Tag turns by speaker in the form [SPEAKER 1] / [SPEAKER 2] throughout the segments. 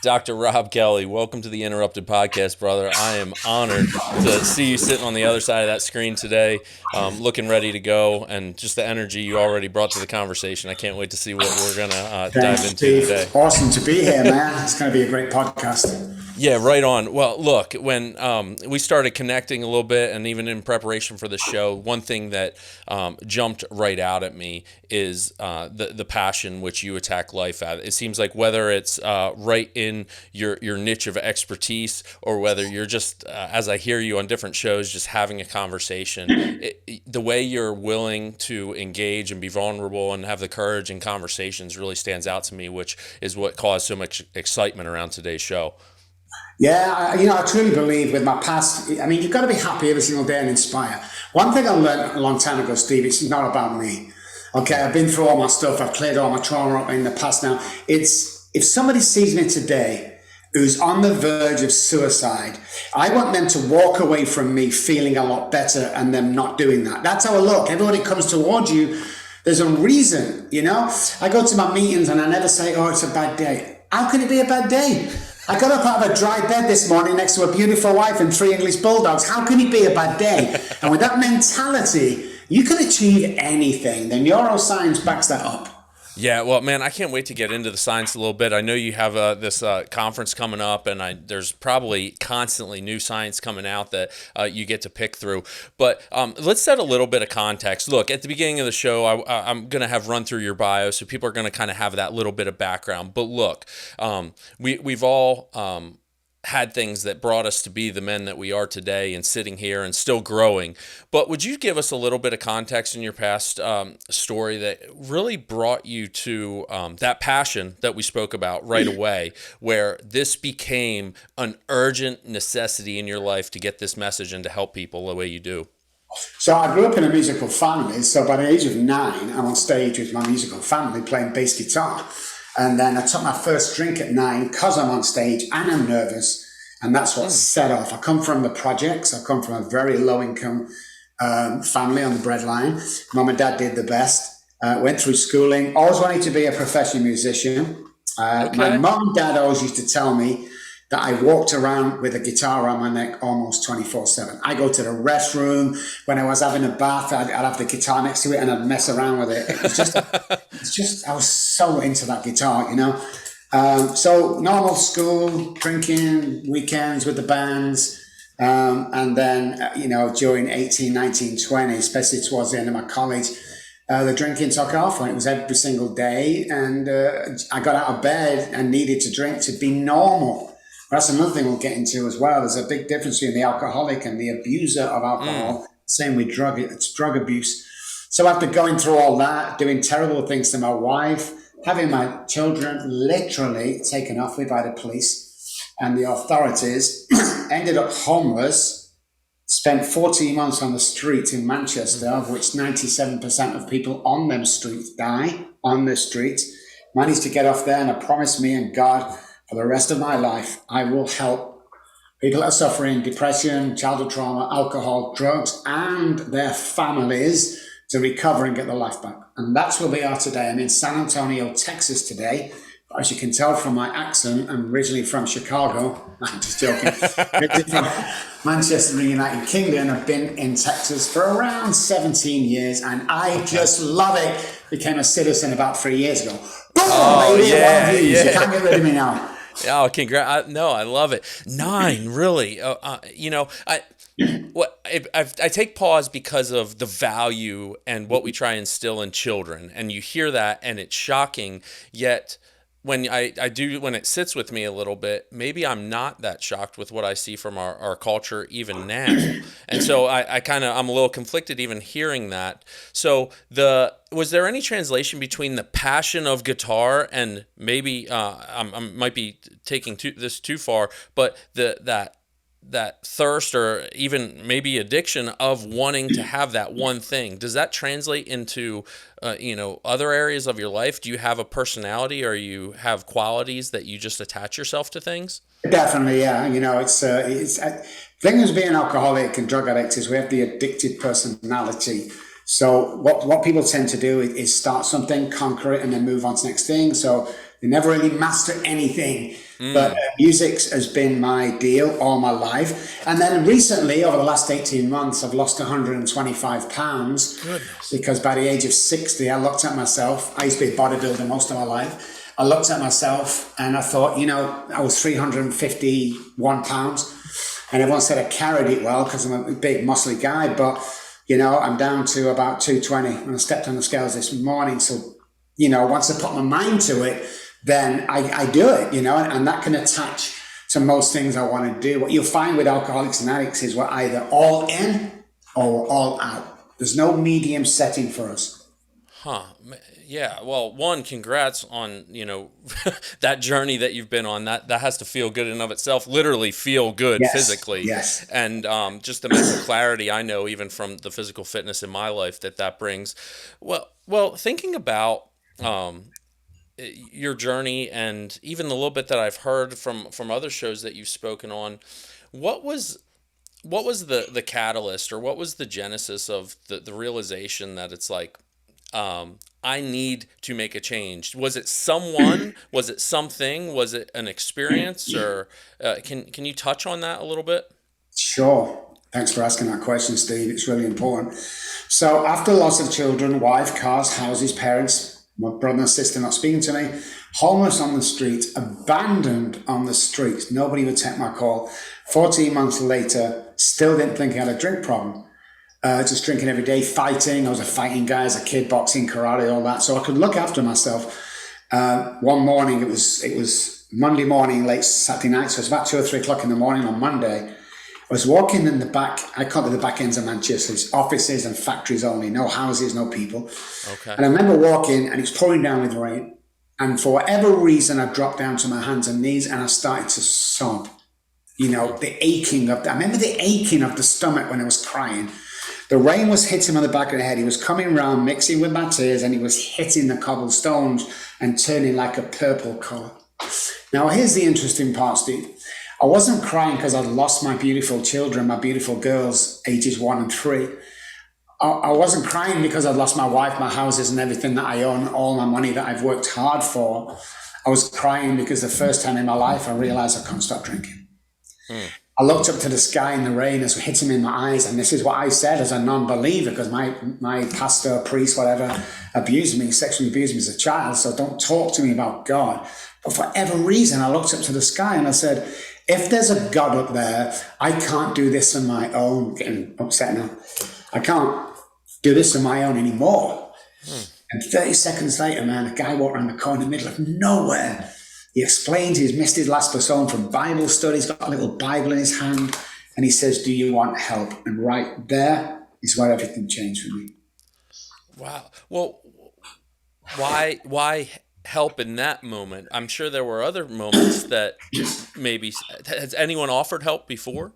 [SPEAKER 1] Dr. Robb Kelly, welcome to the Interrupted Podcast, brother. I am honored to see you sitting on the other side of that screen today, looking ready to go, and just the energy you already brought to the conversation. I can't wait to see what we're going to dive into today.
[SPEAKER 2] Awesome to be here, man. It's going to be a great podcast.
[SPEAKER 1] Yeah, right on. Well, look, when we started connecting a little bit and even in preparation for the show, one thing that jumped right out at me is the passion which you attack life at. It seems like whether it's right in your niche of expertise or whether you're just, as I hear you on different shows, just having a conversation, the way you're willing to engage and be vulnerable and have the courage in conversations really stands out to me, which is what caused so much excitement around today's show.
[SPEAKER 2] Yeah, I truly believe with my past, you've got to be happy every single day and inspire. One thing I learned a long time ago, Steve, it's not about me. Okay, I've been through all my stuff. I've cleared all my trauma up in the past now. It's, if somebody sees me today who's on the verge of suicide, I want them to walk away from me feeling a lot better and them not doing that. That's how I look. Everybody comes towards you. There's a reason, I go to my meetings and I never say, oh, it's a bad day. How can it be a bad day? I got up out of a dry bed this morning next to a beautiful wife and 3 English bulldogs. How can it be a bad day? And with that mentality, you can achieve anything. The neuroscience backs that up.
[SPEAKER 1] Yeah, well, man, I can't wait to get into the science a little bit. I know you have this conference coming up, and there's probably constantly new science coming out that you get to pick through. But let's set a little bit of context. Look, at the beginning of the show, I'm going to have run through your bio, so people are going to kind of have that little bit of background. But look, we've all had things that brought us to be the men that we are today and sitting here and still growing. But would you give us a little bit of context in your past story that really brought you to that passion that we spoke about right away, where this became an urgent necessity in your life to get this message and to help people the way you do?
[SPEAKER 2] So I grew up in a musical family. So by the age of 9, I'm on stage with my musical family playing bass guitar. And then I took my first drink at 9 because I'm on stage and I'm nervous. And that's what set off. I come from the projects. I come from a very low income family on the breadline. Mum and dad did the best. Went through schooling. Always wanted to be a professional musician. My mum and dad always used to tell me that I walked around with a guitar around my neck almost 24/7. I go to the restroom. When I was having a bath, I'd have the guitar next to it and I'd mess around with it. It's just, I was so into that guitar, So normal school, drinking, weekends with the bands. And then, during 18, 19, 20, especially towards the end of my college, the drinking took off, and it was every single day. And I got out of bed and needed to drink to be normal. That's another thing we'll get into as well. There's a big difference between the alcoholic and the abuser of alcohol. Same with drug, it's drug abuse. So after going through all that, doing terrible things to my wife, having my children literally taken off me by the police and the authorities, ended up homeless, spent 14 months on the street in Manchester, of which 97% of people on them streets die on the street. Managed to get off there, and I promised me and God, for the rest of my life, I will help people that are suffering depression, childhood trauma, alcohol, drugs, and their families to recover and get their life back. And that's where we are today. I'm in San Antonio, Texas today. But as you can tell from my accent, I'm originally from Chicago. I'm just joking. Originally from Manchester, the United Kingdom. I've been in Texas for around 17 years, and I just love it. Became a citizen about 3 years ago. Boom!
[SPEAKER 1] Oh, yeah.
[SPEAKER 2] You can't get rid of me now.
[SPEAKER 1] Oh, congrats. No, I love it. 9, really. I take pause because of the value and what we try and instill in children. And you hear that and it's shocking, yet when when it sits with me a little bit, maybe I'm not that shocked with what I see from our culture even now. And so I'm a little conflicted even hearing that. So was there any translation between the passion of guitar and maybe I might be taking this too far, but that thirst or even maybe addiction of wanting to have that one thing, does that translate into other areas of your life? Do you have a personality, or you have qualities that you just attach yourself to things?
[SPEAKER 2] Definitely, yeah. It's thing is, being alcoholic and drug addict is we have the addicted personality. So what people tend to do is start something, conquer it, and then move on to the next thing. So they never really master anything. But music has been my deal all my life. And then recently, over the last 18 months, I've lost 125 pounds.
[SPEAKER 1] Goodness.
[SPEAKER 2] Because by the age of 60, I looked at myself. I used to be a bodybuilder most of my life. I looked at myself and I thought, I was 351 pounds. And everyone said I carried it well because I'm a big, muscly guy. But, I'm down to about 220 when I stepped on the scales this morning. So, once I put my mind to it, then I do it, and that can attach to most things I want to do. What you'll find with alcoholics and addicts is we're either all in or we're all out. There's no medium setting for us.
[SPEAKER 1] Huh. Yeah. Well, one, congrats on, that journey that you've been on. That has to feel good in and of itself, literally feel good physically.
[SPEAKER 2] Yes.
[SPEAKER 1] And just the mental clarity I know, even from the physical fitness in my life that brings. Well, thinking about your journey and even the little bit that I've heard from other shows that you've spoken on, what was the catalyst, or what was the genesis of the realization that it's like, I need to make a change? Was it someone? Was it something? Was it an experience? Or can you touch on that a little bit?
[SPEAKER 2] Sure. Thanks for asking that question, Steve. It's really important. So after loss of children, wife, cars, houses, parents, my brother and sister not speaking to me, homeless on the streets, abandoned on the streets, nobody would take my call. 14 months later, still didn't think I had a drink problem. Just drinking every day, fighting. I was a fighting guy as a kid, boxing, karate, all that. So I could look after myself. One morning, it was Monday morning, late Saturday night. So it's about 2 or 3 o'clock in the morning on Monday. I was walking in the back. I call it the back ends of Manchester. It's offices and factories only, no houses, no people.
[SPEAKER 1] Okay.
[SPEAKER 2] And I remember walking, and it's pouring down with rain. And for whatever reason, I dropped down to my hands and knees, and I started to sob. The aching I remember the aching of the stomach when I was crying. The rain was hitting on the back of the head. He was coming round, mixing with my tears, and he was hitting the cobblestones and turning like a purple colour. Now, here's the interesting part, Steve. I wasn't crying because I'd lost my beautiful children, my beautiful girls, ages 1 and 3. I wasn't crying because I'd lost my wife, my houses, and everything that I own, all my money that I've worked hard for. I was crying because the first time in my life I realised I couldn't stop drinking. I looked up to the sky in the rain as it hit him in my eyes, and this is what I said as a non-believer, because my pastor, priest, whatever, sexually abused me as a child, so don't talk to me about God. But for whatever reason, I looked up to the sky and I said, if there's a God up there, I can't do this on my own. Getting upset now. I can't do this on my own anymore. And 30 seconds later, man, a guy walked around the corner in the middle of nowhere. He explains he's missed his last episode from Bible study. He's got a little Bible in his hand, and he says, do you want help? And right there is where everything changed for me.
[SPEAKER 1] Wow. Well, why help in that moment? I'm sure there were other moments that maybe, has anyone offered help before?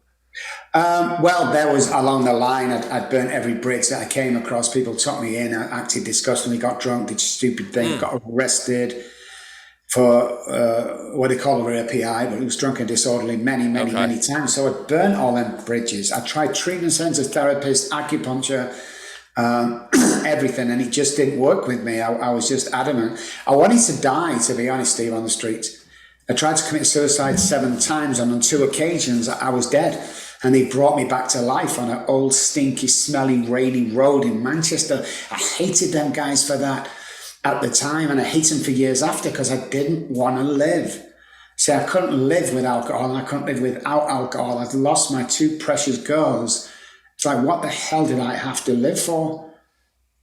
[SPEAKER 2] Well, there was along the line, I'd burnt every bridge that I came across. People took me in, I acted disgustingly, got drunk, did stupid things, got arrested for what they call a PI, but it was drunk and disorderly many times. So I burnt all them bridges. I tried treatment centers, therapists, acupuncture, everything, and it just didn't work with me. I was just adamant. I wanted to die, to be honest, Steve, on the streets. I tried to commit suicide 7 times, and on 2 occasions I was dead. And they brought me back to life on an old, stinky, smelly, rainy road in Manchester. I hated them guys for that at the time, and I hate them for years after, because I didn't want to live. See, I couldn't live with alcohol, and I couldn't live without alcohol. I'd lost my 2 precious girls. It's like, what the hell did I have to live for?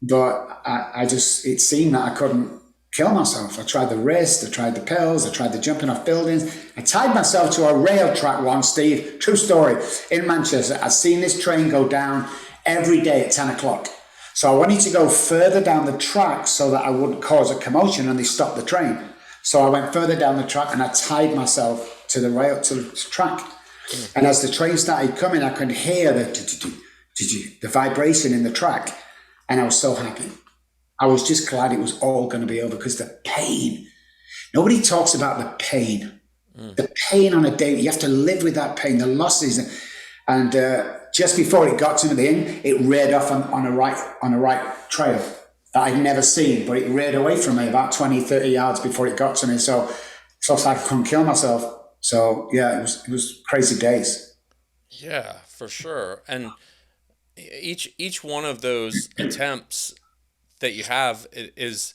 [SPEAKER 2] But it seemed that I couldn't kill myself. I tried the wrist, I tried the pills, I tried the jumping off buildings. I tied myself to a rail track once, Steve, true story, in Manchester. I'd seen this train go down every day at 10 o'clock. So I wanted to go further down the track so that I wouldn't cause a commotion, and they stopped the train. So I went further down the track and I tied myself to the rail, to the track. And as the train started coming, I could hear the vibration in the track. And I was so happy. I was just glad it was all going to be over, because the pain, nobody talks about the pain. The pain on a day, you have to live with that pain, the losses. And just before it got to the end, it reared off on a right trail that I'd never seen, but it reared away from me about 20, 30 yards before it got to me. So So it's like I couldn't kill myself. So yeah, it was crazy days.
[SPEAKER 1] Yeah, for sure. And each one of those attempts that you have is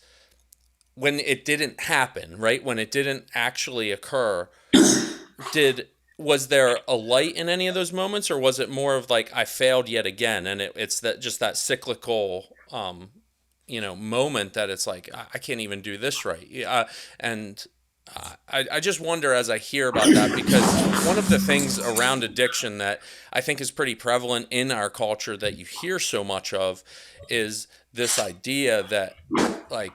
[SPEAKER 1] when it didn't happen, right? When it didn't actually occur, did was there a light in any of those moments, or was it more of like I failed yet again, and it's that just that cyclical moment that it's like I can't even do this right. Yeah, and I just wonder as I hear about that, because one of the things around addiction that I think is pretty prevalent in our culture that you hear so much of is this idea that like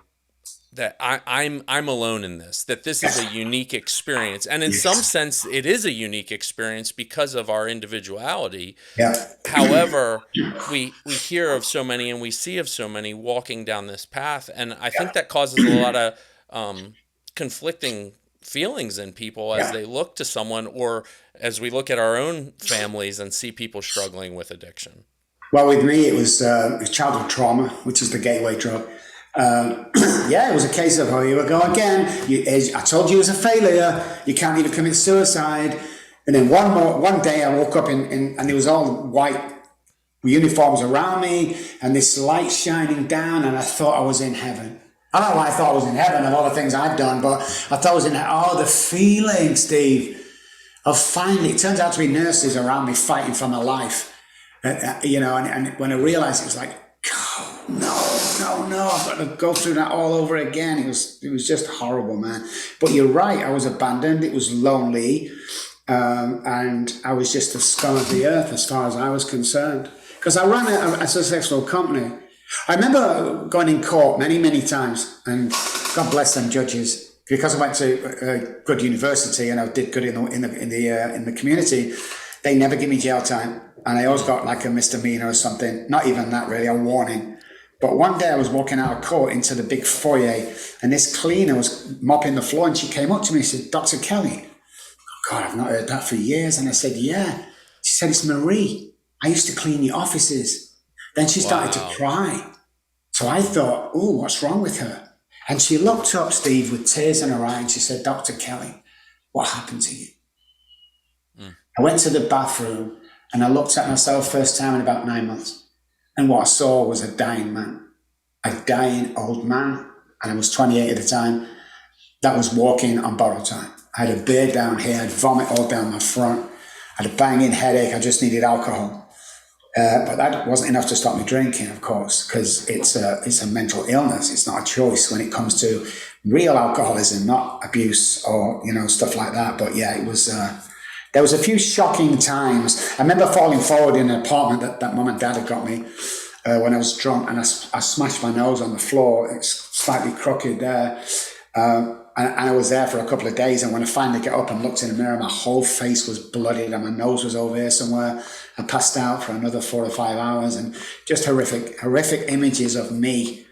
[SPEAKER 1] I'm alone in this, that this is a unique experience. And in some
[SPEAKER 2] Yes.
[SPEAKER 1] sense, it is a unique experience because of our individuality.
[SPEAKER 2] Yeah.
[SPEAKER 1] However, we hear of so many and we see of so many walking down this path. And I think that causes a lot of conflicting feelings in people as
[SPEAKER 2] Yeah.
[SPEAKER 1] they look to someone, or as we look at our own families and see people struggling with addiction.
[SPEAKER 2] Well, with me, it was childhood trauma, which is the gateway drug. Yeah, it was a case of, oh, here we go again. I told you it was a failure. You can't even commit suicide. And then one day I woke up and there was all white uniforms around me and this light shining down, and I thought I was in heaven. I don't know why I thought I was in heaven of all the things I've done, but I thought I was in the feeling, Steve, of finally, it turns out to be nurses around me fighting for my life. And when I realized it was like, oh, no, I've got to go through that all over again. It was just horrible, man. But you're right, I was abandoned. It was lonely, and I was just the scum of the earth as far as I was concerned. Because I ran a successful company. I remember going in court many, many times, and God bless them judges, because I went to a good university and I did good in the community. They never give me jail time, and I always got like a misdemeanor or something. Not even that, really, a warning. But one day I was walking out of court into the big foyer, and this cleaner was mopping the floor, and she came up to me and said, "Dr. Kelly." Oh God, I've not heard that for years. And I said, "Yeah." She said, "It's Marie. I used to clean your offices." Then she started to
[SPEAKER 1] Wow.
[SPEAKER 2] cry. So I thought, oh, what's wrong with her? And she looked up, Steve, with tears in her eye, and she said, "Dr. Kelly, what happened to you?"
[SPEAKER 1] Mm.
[SPEAKER 2] I went to the bathroom and I looked at myself first time in about 9 months. And what I saw was a dying man, a dying old man. And I was 28 at the time, that was walking on borrowed time. I had a beard down here, I had vomit all down my front, I had a banging headache, I just needed alcohol. But that wasn't enough to stop me drinking, of course, because it's a mental illness. It's not a choice when it comes to real alcoholism, not abuse or stuff like that. But yeah, it was. There was a few shocking times. I remember falling forward in an apartment that mum and dad had got me when I was drunk, and I smashed my nose on the floor. It's slightly crooked there. And I was there for a couple of days, and when I finally got up and looked in the mirror, my whole face was bloodied and my nose was over here somewhere. I passed out for another 4 or 5 hours, and just horrific images of me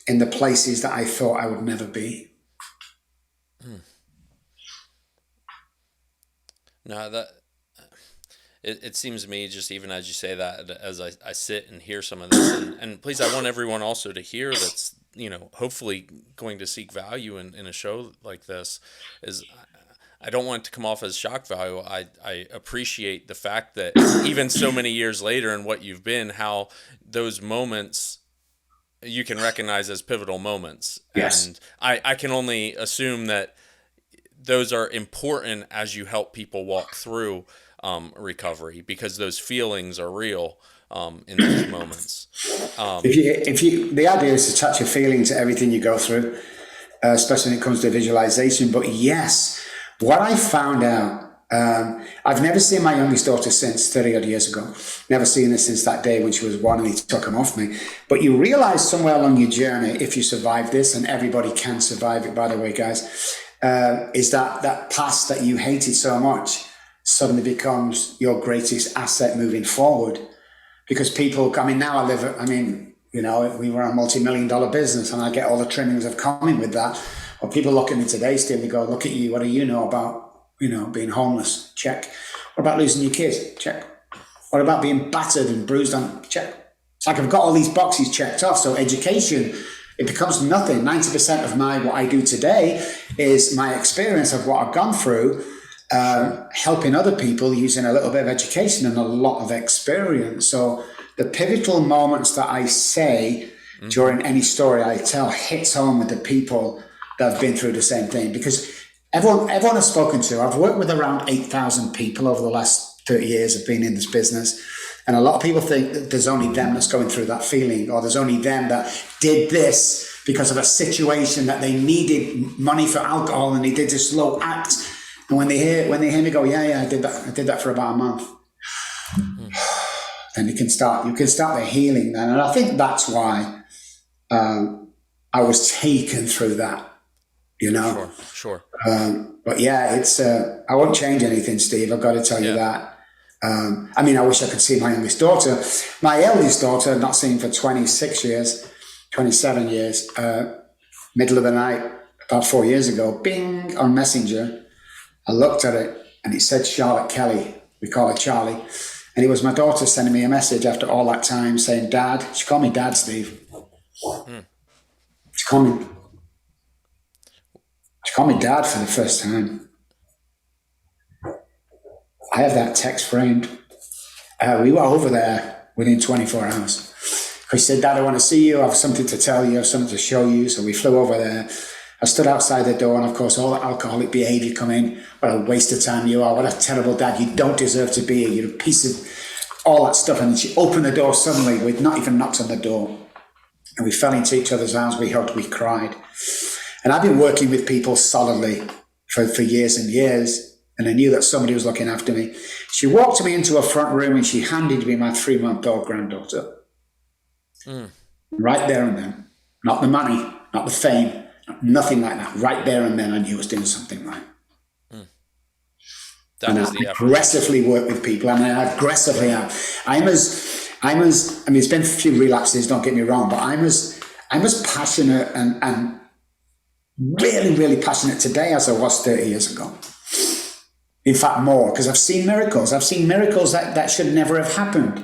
[SPEAKER 2] in the places that I thought I would never be.
[SPEAKER 1] No, it seems to me, just even as you say that, as I sit and hear some of this, and please, I want everyone also to hear that's, hopefully going to seek value in a show like this, is I don't want it to come off as shock value. I appreciate the fact that even so many years later and what you've been, how those moments you can recognize as pivotal moments.
[SPEAKER 2] Yes.
[SPEAKER 1] And I can only assume that those are important as you help people walk through recovery, because those feelings are real in those moments.
[SPEAKER 2] The idea is to touch your feelings to everything you go through, especially when it comes to visualization. But yes, what I found out, I've never seen my youngest daughter since 30 odd years ago. Never seen her since that day when she was 1 and he took them off me. But you realize somewhere along your journey, if you survive this, and everybody can survive it, by the way, guys, is that past that you hated so much suddenly becomes your greatest asset moving forward. Because people, now we were a multi-million-dollar business, and I get all the trimmings of coming with that. Well, people look at me today still, they go, "Look at you, what do you know about, being homeless?" Check. What about losing your kids? Check. What about being battered and bruised on? Check. It's like I've got all these boxes checked off. So education it becomes nothing. 90% of what I do today is my experience of what I've gone through, helping other people using a little bit of education and a lot of experience. So the pivotal moments that I say during any story I tell hits home with the people that have been through the same thing, because everyone I've spoken to, I've worked with around 8,000 people over the last 30 years of being in this business. And a lot of people think that there's only them that's going through that feeling, or there's only them that did this because of a situation that they needed money for alcohol and they did this low act. And when they hear me go, yeah, I did that for about a month, then you can start the healing then. And I think that's why I was taken through that, you know.
[SPEAKER 1] Sure.
[SPEAKER 2] But yeah, it's I won't change anything, Steve. I've got to tell you that. I mean, I wish I could see my youngest daughter. My eldest daughter, not seen for 27 years. Middle of the night, about 4 years ago, bing, on Messenger. I looked at it and it said Charlotte Kelly. We call her Charlie. And it was my daughter sending me a message after all that time saying, Dad. She called me Dad, Steve. She called me Dad for the first time. I have that text framed. We were over there within 24 hours. He said, Dad, I want to see you. I have something to tell you. I have something to show you. So we flew over there. I stood outside the door, and of course, all the alcoholic behavior come in. What a waste of time you are. What a terrible dad. You don't deserve to be here. You're a piece of all that stuff. And she opened the door suddenly. We'd not even knocked on the door. And we fell into each other's arms. We hugged. We cried. And I've been working with people solidly for years and years. And I knew that somebody was looking after me. She walked me into a front room and she handed me my 3-month-old granddaughter. Right there and then. Not the money, not the fame, nothing like that. Right there and then I knew I was doing something right. And I aggressively work with people, and I aggressively am. I mean, it's been a few relapses, don't get me wrong, but I'm as passionate and really, really passionate today as I was 30 years ago. In fact, more, because I've seen miracles. I've seen miracles that should never have happened.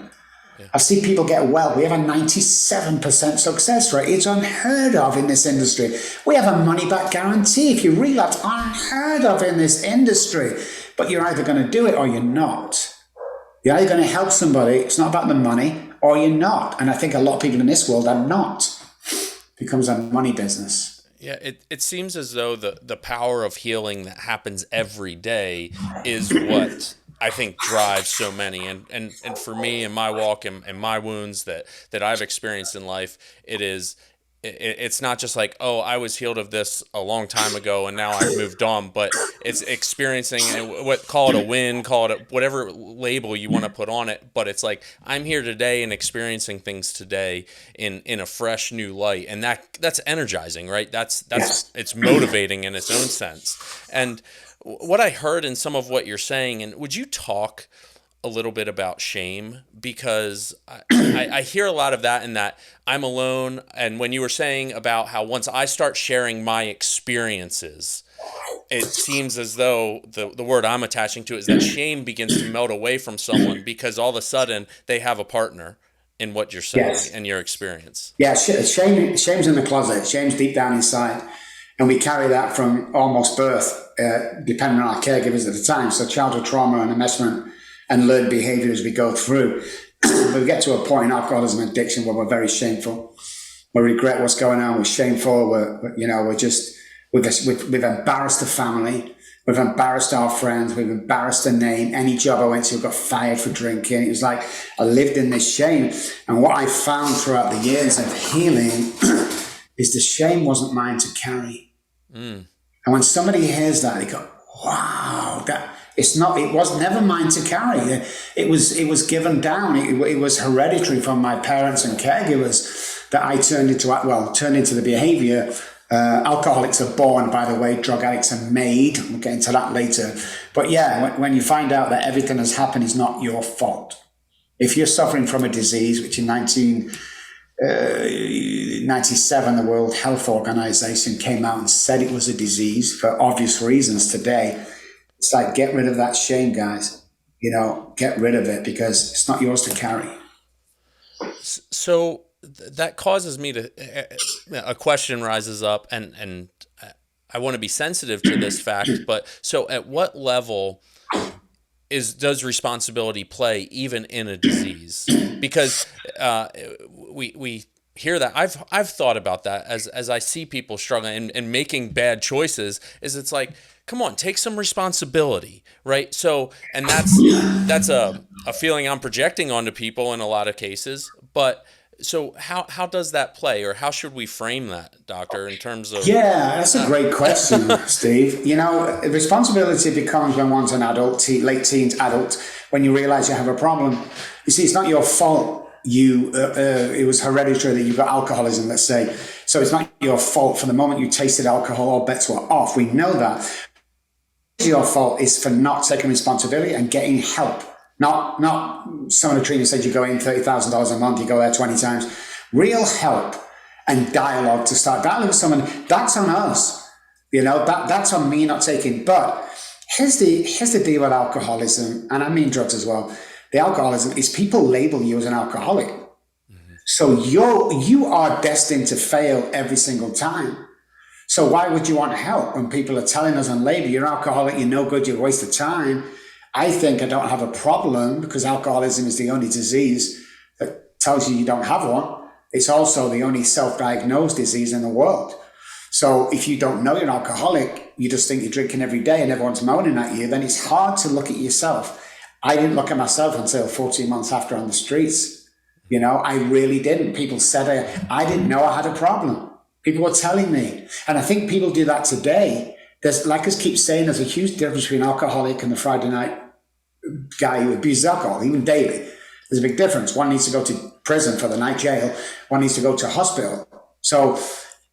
[SPEAKER 2] Yeah. I've seen people get well. We have a 97% success rate. It's unheard of in this industry. We have a money-back guarantee. If you relapse, unheard of in this industry. But you're either going to do it or you're not. You're either going to help somebody. It's not about the money, or you're not. And I think a lot of people in this world are not. It becomes a money business.
[SPEAKER 1] Yeah, it seems as though the power of healing that happens every day is what I think drives so many. And for me, in my walk and my wounds that I've experienced in life, it's not just like, oh, I was healed of this a long time ago and now I've moved on, but it's experiencing call it a win, call it whatever label you want to put on it. But it's like, I'm here today and experiencing things today in a fresh new light. And that's energizing, right? That's yes. It's motivating in its own sense. And what I heard in some of what you're saying, and would you talk a little bit about shame, because I hear a lot of that in that I'm alone. And when you were saying about how once I start sharing my experiences, it seems as though the word I'm attaching to is that shame begins to melt away from someone because all of a sudden they have a partner in what you're saying yes. and your experience.
[SPEAKER 2] Yeah, shame's in the closet. Shame's deep down inside. And we carry that from almost birth, depending on our caregivers at the time. So childhood trauma and enmeshment and learned behavior as we go through. We get to a point in alcoholism and addiction where we're very shameful. We regret what's going on. We're shameful. We've embarrassed the family. We've embarrassed our friends. We've embarrassed the name. Any job I went to got fired for drinking. It was like I lived in this shame. And what I found throughout the years of healing is the shame wasn't mine to carry. And when somebody hears that, they go, wow, it was never mine to carry. It was given down. It was hereditary from my parents and caregivers that I turned into the behavior. Alcoholics are born, by the way. Drug addicts are made. We'll get into that later. But yeah, when you find out that everything that's happened is not your fault. If you're suffering from a disease, which in 1997, the World Health Organization came out and said it was a disease for obvious reasons today. It's like, get rid of that shame, guys. Get rid of it because it's not yours to carry.
[SPEAKER 1] So that causes me to a question rises up, and I want to be sensitive to this fact. But so, at what level does responsibility play even in a disease? Because we hear that. I've thought about that as I see people struggling and making bad choices. It's like, come on, take some responsibility, right? So, and that's a feeling I'm projecting onto people in a lot of cases. But so how does that play, or how should we frame that, doctor, in terms of?
[SPEAKER 2] Yeah, that's a great question, Steve. You know, responsibility becomes when one's an adult, late teens, adult, when you realize you have a problem. You see, it's not your fault. It was hereditary that you've got alcoholism, let's say. So it's not your fault. For the moment you tasted alcohol, all bets were off. We know that. Your fault is for not taking responsibility and getting help. Not someone at Trinity said you go in $30,000 a month, you go there 20 times. Real help and dialogue, to start dialogue with someone. That's on us. You know, that's on me not taking. But here's the deal with alcoholism, and I mean drugs as well. The alcoholism is people label you as an alcoholic. Mm-hmm. So you are destined to fail every single time. So why would you want help when people are telling us on label, you're an alcoholic, you're no good, you're a waste of time? I think I don't have a problem, because alcoholism is the only disease that tells you don't have one. It's also the only self-diagnosed disease in the world. So if you don't know you're an alcoholic, you just think you're drinking every day and everyone's moaning at you, then it's hard to look at yourself. I didn't look at myself until 14 months after on the streets. You know, I really didn't. People said I didn't know I had a problem. People were telling me. And I think people do that today. There's, like us keep saying, there's a huge difference between an alcoholic and the Friday night guy who abuses alcohol, even daily. There's a big difference. One needs to go to prison for the night jail. One needs to go to hospital. So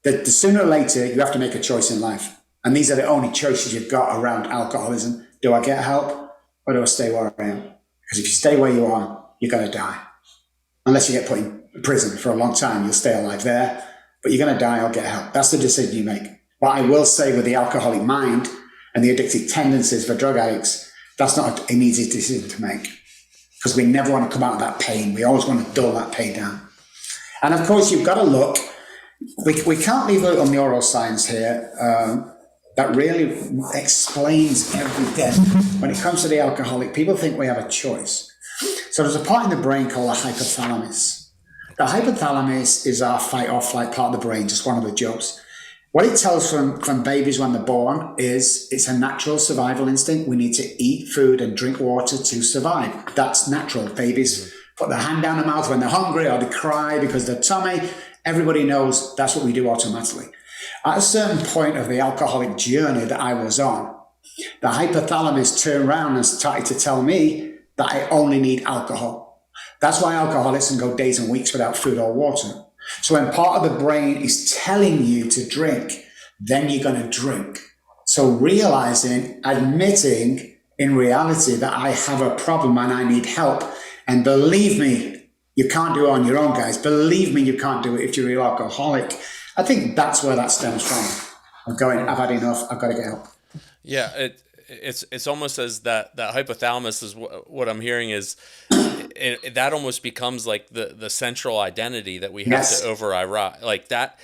[SPEAKER 2] the sooner or later, you have to make a choice in life. And these are the only choices you've got around alcoholism. Do I get help, or do I stay where I am? Because if you stay where you are, you're going to die. Unless you get put in prison for a long time, you'll stay alive there. But you're going to die or get help. That's the decision you make. What I will say with the alcoholic mind and the addictive tendencies for drug addicts, that's not an easy decision to make, because we never want to come out of that pain. We always want to dull that pain down. And of course, you've got to look. We can't leave out on neuroscience here that really explains everything. When it comes to the alcoholic, people think we have a choice. So there's a part in the brain called the hypothalamus. The hypothalamus is our fight or flight part of the brain, just one of the jobs. What it tells from babies when they're born is it's a natural survival instinct. We need to eat food and drink water to survive. That's natural. Babies put their hand down their mouth when they're hungry, or they cry because they're tummy. Everybody knows that's what we do automatically. At a certain point of the alcoholic journey that I was on, the hypothalamus turned around and started to tell me that I only need alcohol. That's why alcoholics can go days and weeks without food or water. So when part of the brain is telling you to drink, then you're going to drink. So realizing, admitting in reality that I have a problem and I need help. And believe me, you can't do it on your own, guys. Believe me, you can't do it if you're a real alcoholic. I think that's where that stems from. I'm going, I've had enough, I've got to get help.
[SPEAKER 1] Yeah, it's almost as that hypothalamus is what I'm hearing is that almost becomes like the central identity that we have to override. Like that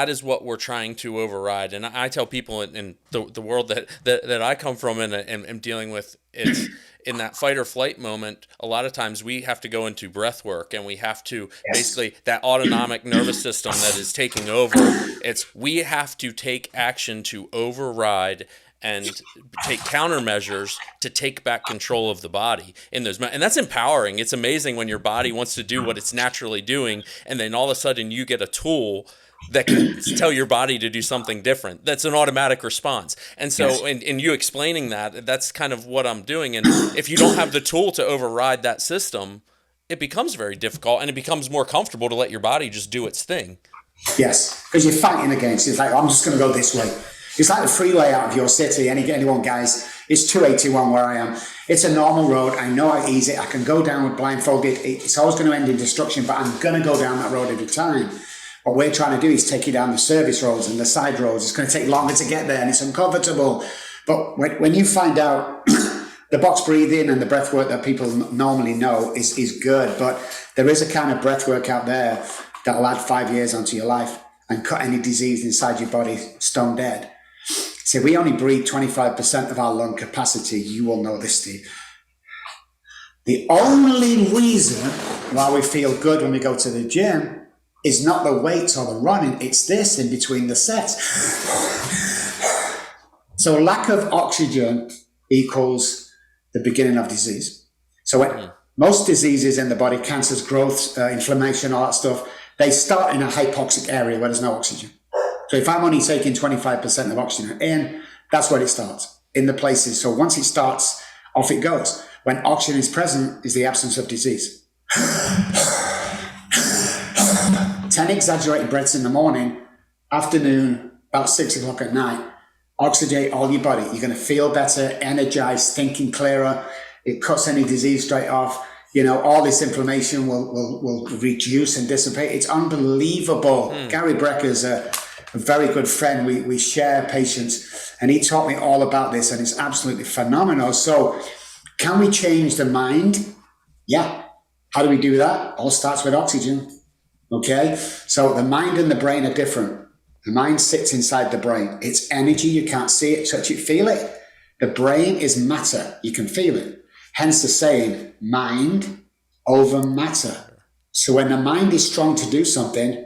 [SPEAKER 1] is what we're trying to override. And I tell people in the world that I come from and am dealing with, it's in that fight or flight moment. A lot of times we have to go into breath work, and we have to basically, that autonomic nervous system that is taking over. We have to take action to override and take countermeasures to take back control of the body in those. And that's empowering. It's amazing when your body wants to do what it's naturally doing, and then all of a sudden you get a tool that can tell your body to do something different. That's an automatic response. And so in you explaining that, that's kind of what I'm doing. And if you don't have the tool to override that system, it becomes very difficult, and it becomes more comfortable to let your body just do its thing.
[SPEAKER 2] Yes, because you're fighting against it. It's like, I'm just going to go this way. It's like the free layout of your city. Anyone, guys, it's 281 where I am. It's a normal road. I know how easy. I can go down with blindfolded. It's always going to end in destruction, but I'm going to go down that road every time. What we're trying to do is take you down the service roads and the side roads. It's going to take longer to get there, and it's uncomfortable. But when you find out the box breathing and the breath work that people normally know is good, but there is a kind of breath work out there that'll add 5 years onto your life and cut any disease inside your body stone dead. So we only breathe 25% of our lung capacity. You will know this, Steve. The only reason why we feel good when we go to the gym is not the weights or the running, it's this in between the sets. So lack of oxygen equals the beginning of disease. So when most diseases in the body, cancers, growths, inflammation, all that stuff, they start in a hypoxic area where there's no oxygen. So if I'm only taking 25% of oxygen in, that's where it starts, in the places. So once it starts, off it goes. When oxygen is present, is the absence of disease. 10 exaggerated breaths in the morning, afternoon, about 6 o'clock at night. Oxygenate all your body. You're going to feel better, energized, thinking clearer. It cuts any disease straight off. You know, all this inflammation will reduce and dissipate. It's unbelievable. Gary Brecker's a very good friend. We share patients, and he taught me all about this, and it's absolutely phenomenal. So can we change the mind? Yeah. How do we do that? All starts with oxygen. Okay. So the mind and the brain are different. The mind sits inside the brain. It's energy. You can't see it, touch it, feel it. The brain is matter. You can feel it. Hence the saying, mind over matter. So when the mind is strong to do something,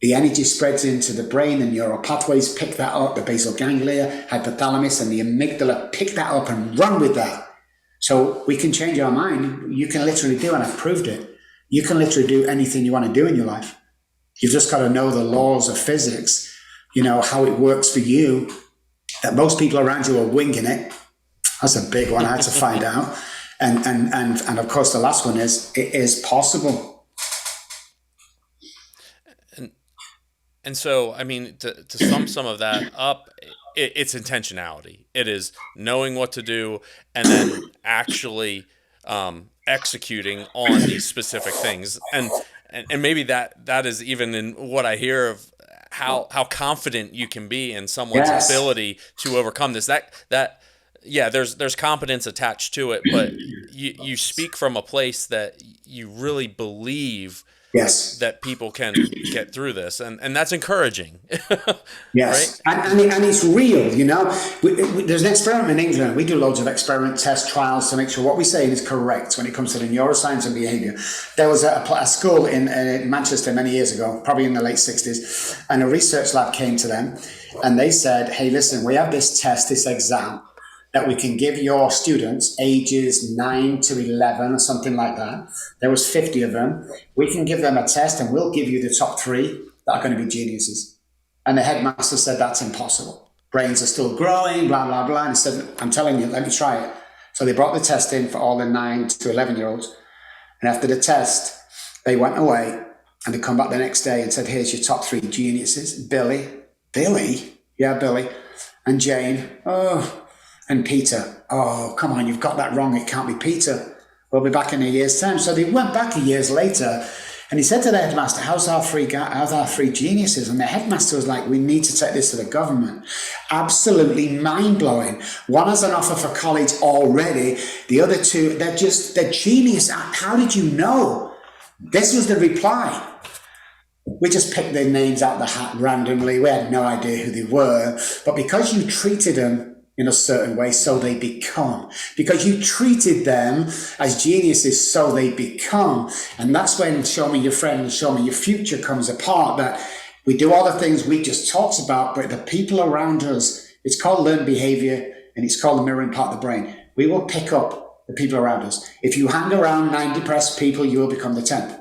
[SPEAKER 2] the energy spreads into the brain and neural pathways pick that up. The basal ganglia, hypothalamus, and the amygdala pick that up and run with that. So we can change our mind. You can literally do, and I've proved it. You can literally do anything you want to do in your life. You've just got to know the laws of physics, you know, how it works for you, that most people around you are winging it. That's a big one I had to find out. And of course, the last one is, it is possible.
[SPEAKER 1] And so, I mean, to sum some of that up, it's intentionality. It is knowing what to do and then actually executing on these specific things. And maybe that is even in what I hear of how confident you can be in someone's ability to overcome this. Yeah, there's competence attached to it, but you speak from a place that you really believe that people can get through this, and that's encouraging.
[SPEAKER 2] Yes,
[SPEAKER 1] right?
[SPEAKER 2] and it's real, you know. There's an experiment in England. We do loads of experiment test trials to make sure what we're saying is correct when it comes to the neuroscience and behavior. There was a school in Manchester many years ago, probably in the late 60s, and a research lab came to them, and they said, hey, listen, we have this test, this exam, that we can give your students ages 9 to 11 or something like that. There was 50 of them. We can give them a test and we'll give you the top 3 that are going to be geniuses. And the headmaster said, that's impossible. Brains are still growing, blah, blah, blah. And he said, I'm telling you, let me try it. So they brought the test in for all the 9 to 11-year-olds. And after the test, they went away and they come back the next day and said, here's your top 3 geniuses. Billy? Yeah, Billy. And Jane? Oh. And Peter, oh, come on, you've got that wrong. It can't be Peter. We'll be back in a year's time. So they went back a years later, and he said to the headmaster, how's our 3 geniuses? And the headmaster was like, we need to take this to the government. Absolutely mind-blowing. One has an offer for college already. The other 2, they're genius. How did you know? This was the reply. We just picked their names out of the hat randomly. We had no idea who they were. But because you treated them in a certain way, so they become. Because you treated them as geniuses, so they become. And that's when show me your friend and show me your future comes apart, that we do all the things we just talked about, but the people around us, it's called learned behavior, and it's called the mirroring part of the brain. We will pick up the people around us. If you hang around 9 depressed people, you will become the 10th.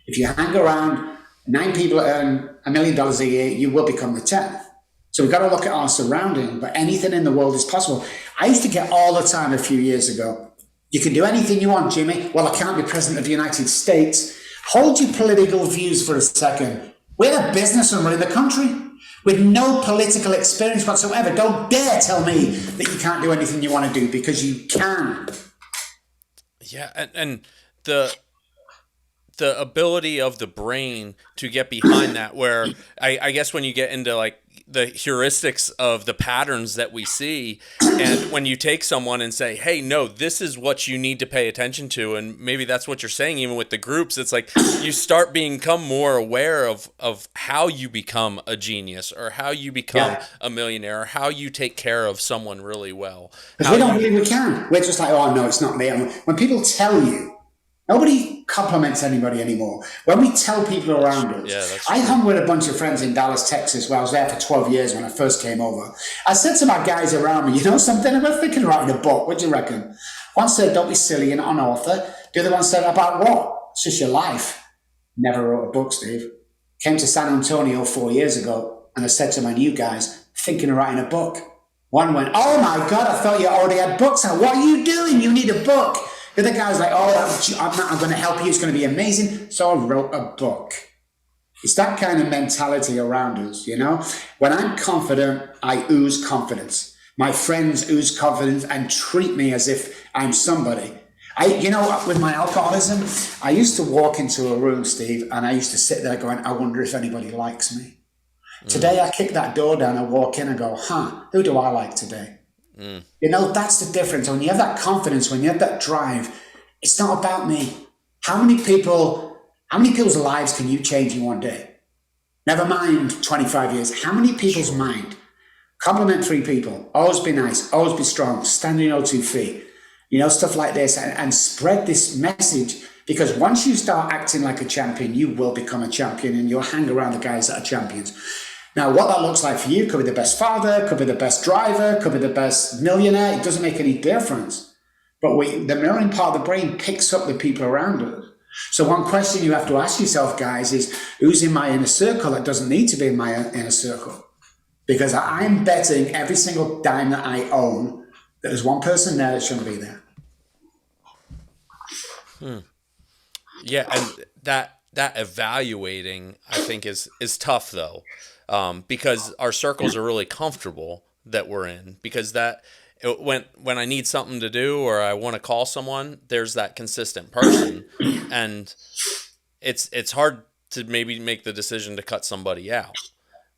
[SPEAKER 2] If you hang around 9 people that earn $1 million a year, you will become the 10th. So we've got to look at our surrounding, but anything in the world is possible. I used to get all the time a few years ago, you can do anything you want, Jimmy. Well, I can't be president of the United States. Hold your political views for a second. We're a businessman in the country with no political experience whatsoever. Don't dare tell me that you can't do anything you want to do, because you can.
[SPEAKER 1] Yeah, and the the ability of the brain to get behind that, where I guess when you get into like the heuristics of the patterns that we see, and when you take someone and say, hey, no, this is what you need to pay attention to, and maybe that's what you're saying even with the groups, it's like you start become more aware of how you become a genius, or how you become a millionaire, or how you take care of someone really well.
[SPEAKER 2] Because we don't believe we can. We're just like, oh no, it's not me. And when people tell you, nobody compliments anybody anymore. When we tell people around us, I hung with a bunch of friends in Dallas, Texas, where I was there for 12 years when I first came over. I said to my guys around me, you know something? I'm thinking of writing a book. What do you reckon? One said, don't be silly, you're not an author. The other one said, about what? It's just your life. Never wrote a book, Steve. Came to San Antonio 4 years ago, and I said to my new guys, thinking of writing a book. One went, oh my God, I thought you already had books out. What are you doing? You need a book. The other guy's like, oh, I'm going to help you. It's going to be amazing. So I wrote a book. It's that kind of mentality around us, you know? When I'm confident, I ooze confidence. My friends ooze confidence and treat me as if I'm somebody. With my alcoholism, I used to walk into a room, Steve, and I used to sit there going, I wonder if anybody likes me. Today, I kick that door down, I walk in and go, who do I like today? You know, that's the difference. When you have that confidence, when you have that drive, it's not about me. How many people's lives can you change in one day? Never mind 25 years. How many people's mind? Compliment 3 people. Always be nice. Always be strong. Stand on your 2 feet. You know, stuff like this. And spread this message. Because once you start acting like a champion, you will become a champion, and you'll hang around the guys that are champions. Now, what that looks like for you could be the best father, could be the best driver, could be the best millionaire. It doesn't make any difference. But the mirroring part of the brain picks up the people around us. So one question you have to ask yourself, guys, is who's in my inner circle that doesn't need to be in my inner circle? Because I'm betting every single dime that I own that there's one person there that shouldn't be there.
[SPEAKER 1] Yeah, and that evaluating, I think, is tough, though. Because our circles are really comfortable that we're in, because when I need something to do or I want to call someone, there's that consistent person, and it's hard to maybe make the decision to cut somebody out.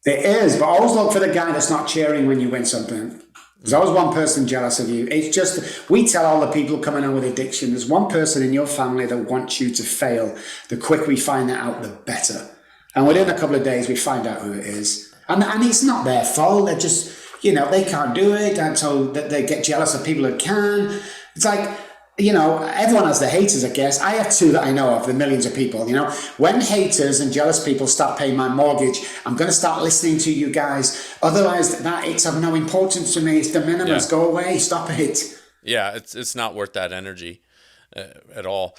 [SPEAKER 2] It is, but always look for the guy that's not cheering when you win something. There's always one person jealous of you. It's just, we tell all the people coming on with addiction, there's one person in your family that wants you to fail. The quicker we find that out, the better. And within a couple of days, we find out who it is. And it's not their fault. They're just, they can't do it. And so they get jealous of people that can. It's like, everyone has their haters, I guess. I have 2 that I know of, the millions of people, When haters and jealous people start paying my mortgage, I'm going to start listening to you guys. Otherwise, it's of no importance to me. It's de minimis. Go away. Stop it.
[SPEAKER 1] Yeah, it's not worth that energy at all.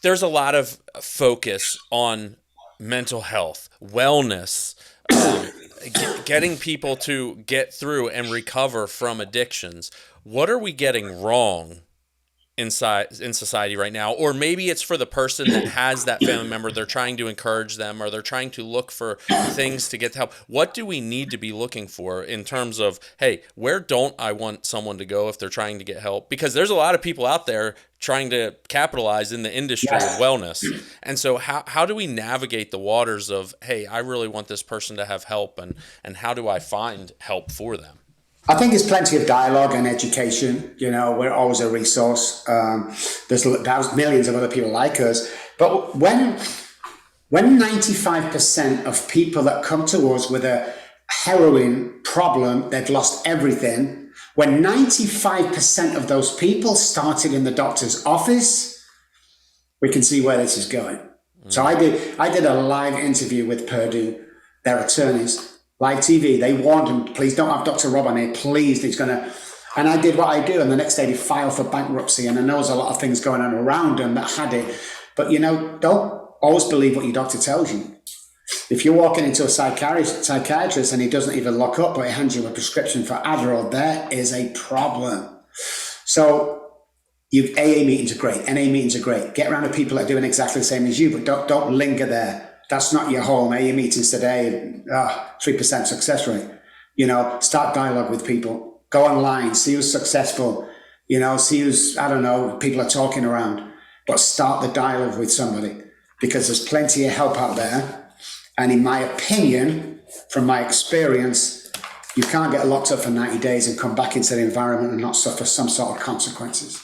[SPEAKER 1] There's a lot of focus on mental health, wellness, getting people to get through and recover from addictions. What are we getting wrong in society right now? Or maybe it's for the person that has that family member, they're trying to encourage them, or they're trying to look for things to get help. What do we need to be looking for in terms of, hey, where don't I want someone to go if they're trying to get help? Because there's a lot of people out there trying to capitalize in the industry of wellness. And so how do we navigate the waters of, hey, I really want this person to have help, and how do I find help for them?
[SPEAKER 2] I think there's plenty of dialogue and education. We're always a resource. There's millions of other people like us. But when 95% of people that come to us with a heroin problem, they've lost everything. When 95% of those people started in the doctor's office, we can see where this is going. So I did a live interview with Purdue, their attorneys. Live TV, they warned him, please don't have Dr. Robb on here, please, he's going to... And I did what I do, and the next day they filed for bankruptcy, and I know there's a lot of things going on around them that had it. But, don't always believe what your doctor tells you. If you're walking into a psychiatrist and he doesn't even lock up, but he hands you a prescription for Adderall, there is a problem. So, AA meetings are great, NA meetings are great. Get around with people that are doing exactly the same as you, but don't linger there. That's not your home. AA meetings today, 3% success rate. Start dialogue with people. Go online, see who's successful. See who's, I don't know, people are talking around, but start the dialogue with somebody, because there's plenty of help out there. And in my opinion, from my experience, you can't get locked up for 90 days and come back into the environment and not suffer some sort of consequences.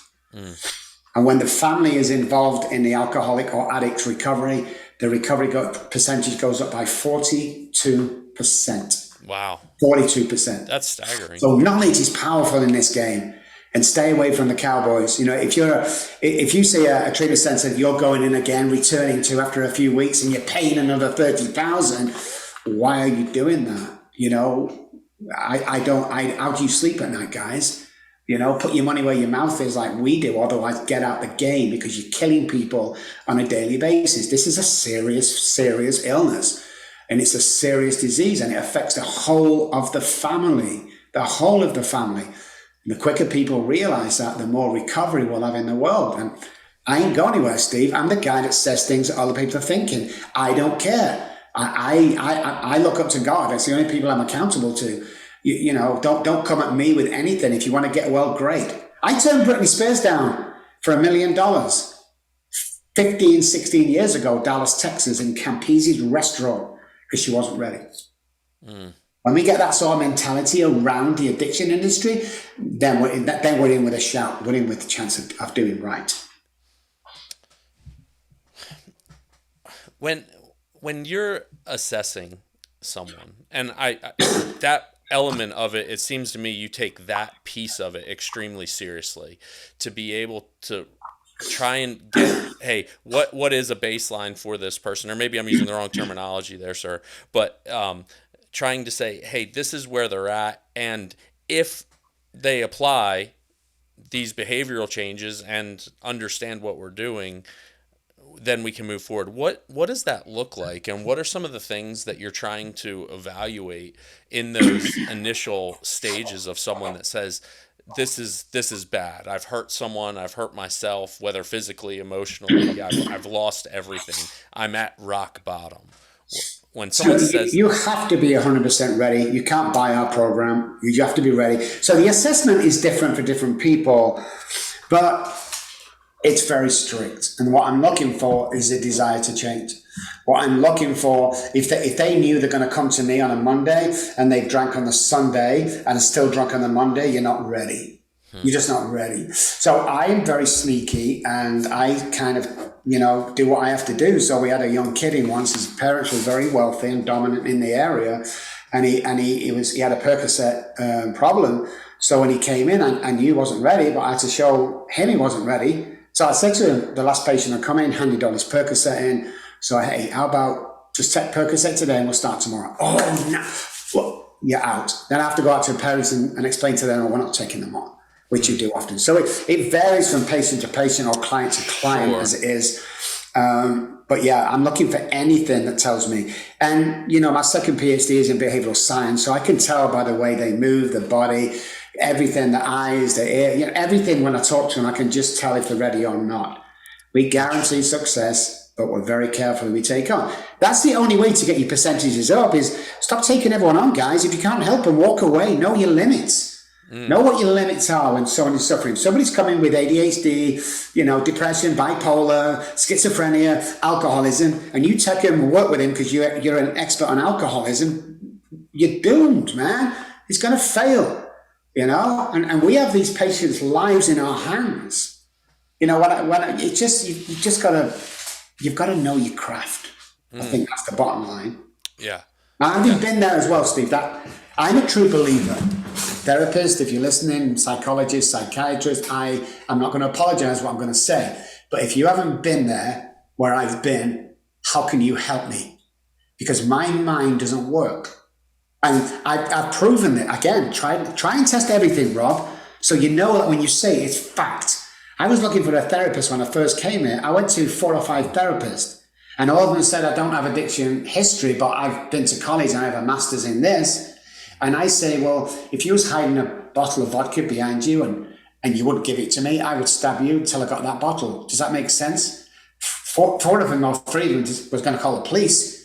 [SPEAKER 2] And when the family is involved in the alcoholic or addict recovery, the recovery percentage goes up by 42%.
[SPEAKER 1] Wow.
[SPEAKER 2] 42%.
[SPEAKER 1] That's staggering.
[SPEAKER 2] So knowledge is powerful in this game. And stay away from the cowboys. If you see a treatment center that you're going in again, returning to after a few weeks, and you're paying another 30,000, why are you doing that? How do you sleep at night, guys? Put your money where your mouth is, like we do. Otherwise, get out the game, because you're killing people on a daily basis. This is a serious, serious illness, and it's a serious disease, and it affects the whole of the family. The whole of the family. The quicker people realize that, the more recovery we'll have in the world. And I ain't going anywhere, Steve. I'm the guy that says things that other people are thinking. I don't care. I look up to God. It's the only people I'm accountable to. Don't come at me with anything. If you want to get well, great. I turned Britney Spears down for $1 million 15, 16 years ago, Dallas, Texas, in Campese's restaurant, because she wasn't ready. When we get that sort of mentality around the addiction industry, then we're in with a shout. We're in with the chance of doing right.
[SPEAKER 1] When you're assessing someone, and I that element of it, it seems to me you take that piece of it extremely seriously, to be able to try and get, hey, what is a baseline for this person? Or maybe I'm using the wrong terminology there, sir, but trying to say, hey, this is where they're at, and if they apply these behavioral changes and understand what we're doing, then we can move forward. What does that look like, and what are some of the things that you're trying to evaluate in those initial stages of someone that says, this is bad, I've hurt someone, I've hurt myself, whether physically, emotionally, I've lost everything, I'm at rock bottom? When someone says,
[SPEAKER 2] you have to be 100% ready. You can't buy our program. You have to be ready. So the assessment is different for different people, but it's very strict. And what I'm looking for is a desire to change. What I'm looking for, if they knew they're going to come to me on a Monday and they've drank on the Sunday and are still drunk on the Monday, you're not ready. You're just not ready. So I'm very sneaky, and I kind of, do what I have to do. So we had a young kid in once. His parents were very wealthy and dominant in the area, and he had a Percocet problem. So when he came in, I knew he wasn't ready, but I had to show him he wasn't ready. So I said to him, the last patient had come in, handed all his Percocet in. So, hey, how about just take Percocet today and we'll start tomorrow? Oh, no. Well, you're out. Then I have to go out to parents and explain to them, we're not taking them on, which you do often. So it varies from patient to patient or client to client, sure, as it is. But yeah, I'm looking for anything that tells me. And, my second PhD is in behavioral science, so I can tell by the way they move, the body, everything, the eyes, the ear, everything. When I talk to them, I can just tell if they're ready or not. We guarantee success, but we're very careful who we take on. That's the only way to get your percentages up, is stop taking everyone on, guys. If you can't help them, walk away. Know your limits. Know what your limits are when someone is suffering. Somebody's coming with ADHD, depression, bipolar, schizophrenia, alcoholism, and you take him and work with him because you're an expert on alcoholism, you're doomed, man. It's going to fail, and we have these patients' lives in our hands. You've got to know your craft. I think that's the bottom line.
[SPEAKER 1] Yeah.
[SPEAKER 2] I've been there as well, Steve. I'm a true believer. Therapist, if you're listening, psychologist, psychiatrist, I'm not going to apologize what I'm going to say. But if you haven't been there where I've been, how can you help me? Because my mind doesn't work. And I've proven it. Again, try and test everything, Rob, so you know that when you say it, it's fact. I was looking for a therapist when I first came here. I went to 4 or 5 therapists, and all of them said, I don't have addiction history, but I've been to college and I have a master's in this. And I say, well, if you was hiding a bottle of vodka behind you and you wouldn't give it to me, I would stab you until I got that bottle. Does that make sense? 4 of them or 3 of them was going to call the police.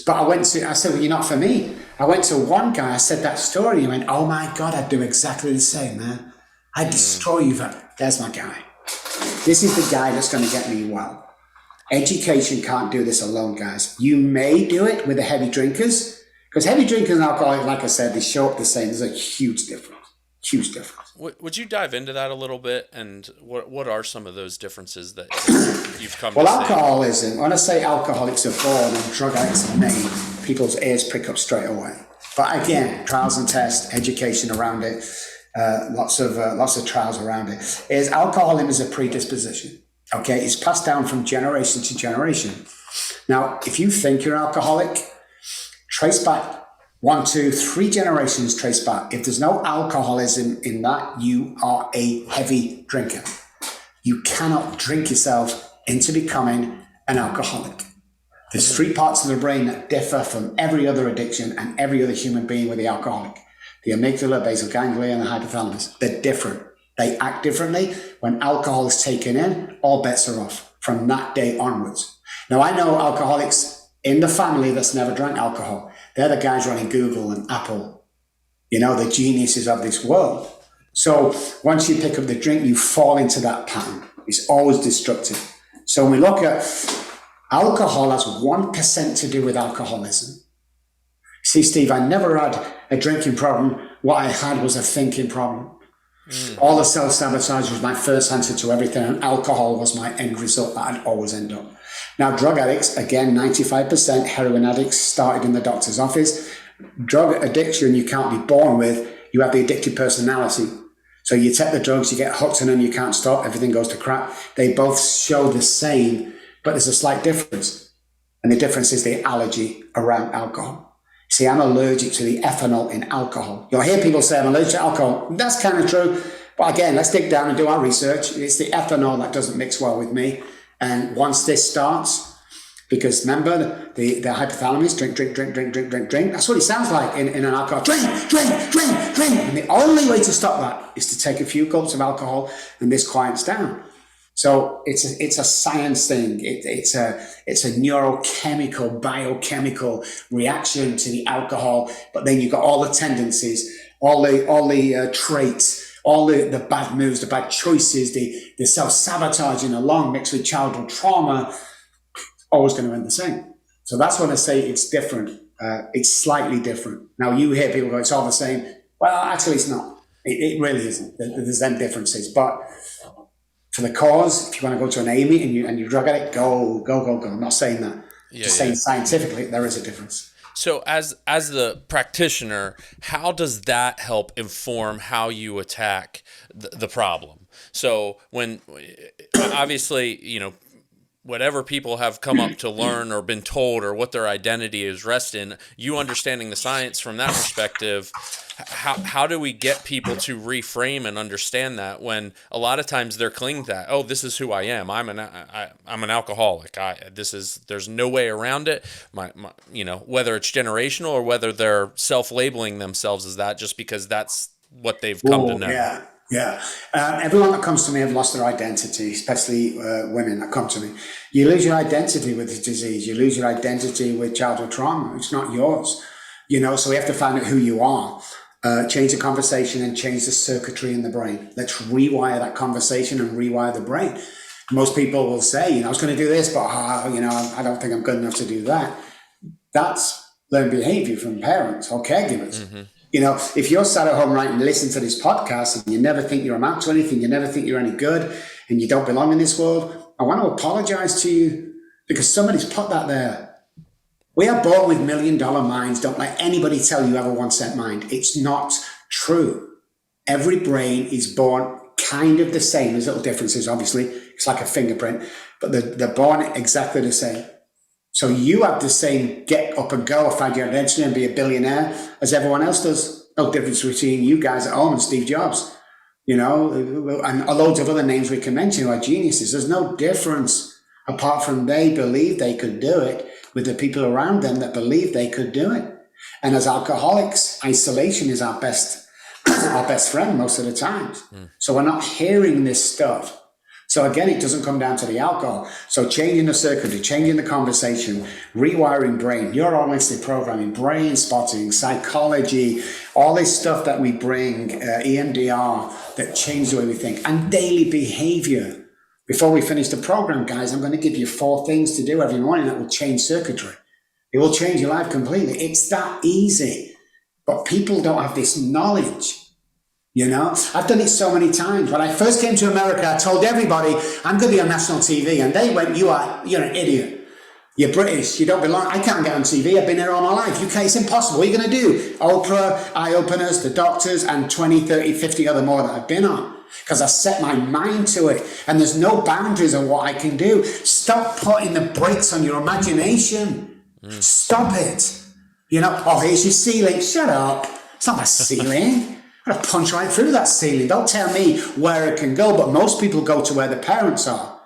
[SPEAKER 2] But I said, well, you're not for me. I went to one guy, I said that story, he went, oh my God, I'd do exactly the same, man. I destroy you. There's my guy. This is the guy that's going to get me well. Education can't do this alone, guys. You may do it with the heavy drinkers, because heavy drinkers and alcoholics, like I said, they show up the same. There's a huge difference. Huge difference.
[SPEAKER 1] Would you dive into that a little bit? And what are some of those differences that you've come
[SPEAKER 2] Well,
[SPEAKER 1] to see?
[SPEAKER 2] alcoholism, when I say alcoholics are born and drug addicts are made, people's ears prick up straight away. But again, trials and tests, education around it, lots of trials around it. Is alcoholism is a predisposition. Okay, it's passed down from generation to generation. Now, if you think you're alcoholic, trace back 1, 2, 3 generations, trace back. If there's no alcoholism in that, you are a heavy drinker. You cannot drink yourself into becoming an alcoholic. There's 3 parts of the brain that differ from every other addiction and every other human being with the alcoholic. The amygdala, basal ganglia, and the hypothalamus. They're different. They act differently. When alcohol is taken in, all bets are off from that day onwards. Now, I know alcoholics in the family that's never drank alcohol. They're the guys running Google and Apple, the geniuses of this world. So once you pick up the drink, you fall into that pattern. It's always destructive. So when we look at alcohol has 1% to do with alcoholism. See, Steve, I never had a drinking problem. What I had was a thinking problem. All the self-sabotage was my first answer to everything, and alcohol was my end result that I'd always end up. Now, drug addicts, again, 95% heroin addicts started in the doctor's office. Drug addiction you can't be born with. You have the addictive personality. So you take the drugs, you get hooked on them, you can't stop, everything goes to crap. They both show the same, but there's a slight difference. And the difference is the allergy around alcohol. See, I'm allergic to the ethanol in alcohol. You'll hear people say I'm allergic to alcohol. That's kind of true. But again, let's dig down and do our research. It's the ethanol that doesn't mix well with me. And once this starts, because remember, the hypothalamus, drink. That's what it sounds like in an alcohol. Drink. And the only way to stop that is to take a few gulps of alcohol, and this quiets down. So it's a science thing. It's a neurochemical, biochemical reaction to the alcohol. But then you've got all the tendencies, all the traits, all the bad moves, the bad choices, the self-sabotaging along mixed with childhood trauma, always going to end the same. So that's when I say it's different. It's slightly different. Now you hear people go, it's all the same. Well, actually it's not. It really isn't. There's them differences. But for the cause, if you want to go to an AME and you drug addict, go. I'm not saying that. Just saying scientifically there is a difference.
[SPEAKER 1] So as the practitioner, how does that help inform how you attack the problem? So when obviously, whatever people have come up to learn or been told or what their identity is rest in, you understanding the science from that perspective, how do we get people to reframe and understand that when a lot of times they're clinging to that? Oh, this is who I am. I'm an alcoholic. There's no way around it. Whether it's generational or whether they're self-labeling themselves as that just because that's what they've come to know.
[SPEAKER 2] Yeah. Everyone that comes to me have lost their identity, especially women that come to me. You lose your identity with the disease. You lose your identity with childhood trauma. It's not yours. So we have to find out who you are. Change the conversation and change the circuitry in the brain. Let's rewire that conversation and rewire the brain. Most people will say, I was going to do this, but I don't think I'm good enough to do that. That's learned behavior from parents or caregivers. Mm-hmm. If you're sat at home right and listen to this podcast and you never think you're amount to anything, you never think you're any good and you don't belong in this world, I want to apologize to you because somebody's put that there. We are born with $1 million minds. Don't let anybody tell you have a 1 cent mind. It's not true. Every brain is born kind of the same. There's little differences, obviously. It's like a fingerprint, but they're born exactly the same. So you have the same get up and go, find your identity and be a billionaire as everyone else does. No difference between you guys at home and Steve Jobs, and loads of other names we can mention who are geniuses. There's no difference apart from they believe they could do it with the people around them that believe they could do it. And as alcoholics, isolation is our best friend most of the times. So we're not hearing this stuff. So again, it doesn't come down to the alcohol. So changing the circuitry, changing the conversation, rewiring brain, neuro-linguistic programming, brain spotting, psychology, all this stuff that we bring, EMDR, that change the way we think, and daily behavior. Before we finish the program, guys, I'm going to give you 4 things to do every morning that will change circuitry. It will change your life completely. It's that easy. But people don't have this knowledge. You know, I've done it so many times. When I first came to America, I told everybody, I'm going to be on national TV. And they went, you're an idiot. You're British. You don't belong. I can't get on TV. I've been here all my life. UK, it's impossible. What are you going to do? Oprah, Eye Openers, The Doctors, and 20, 30, 50 other more that I've been on. Because I set my mind to it. And there's no boundaries on what I can do. Stop putting the brakes on your imagination. Stop it. You know, oh, here's your ceiling. Shut up. It's not my ceiling. I'm going to punch right through that ceiling. Don't tell me where it can go. But most people go to where the parents are.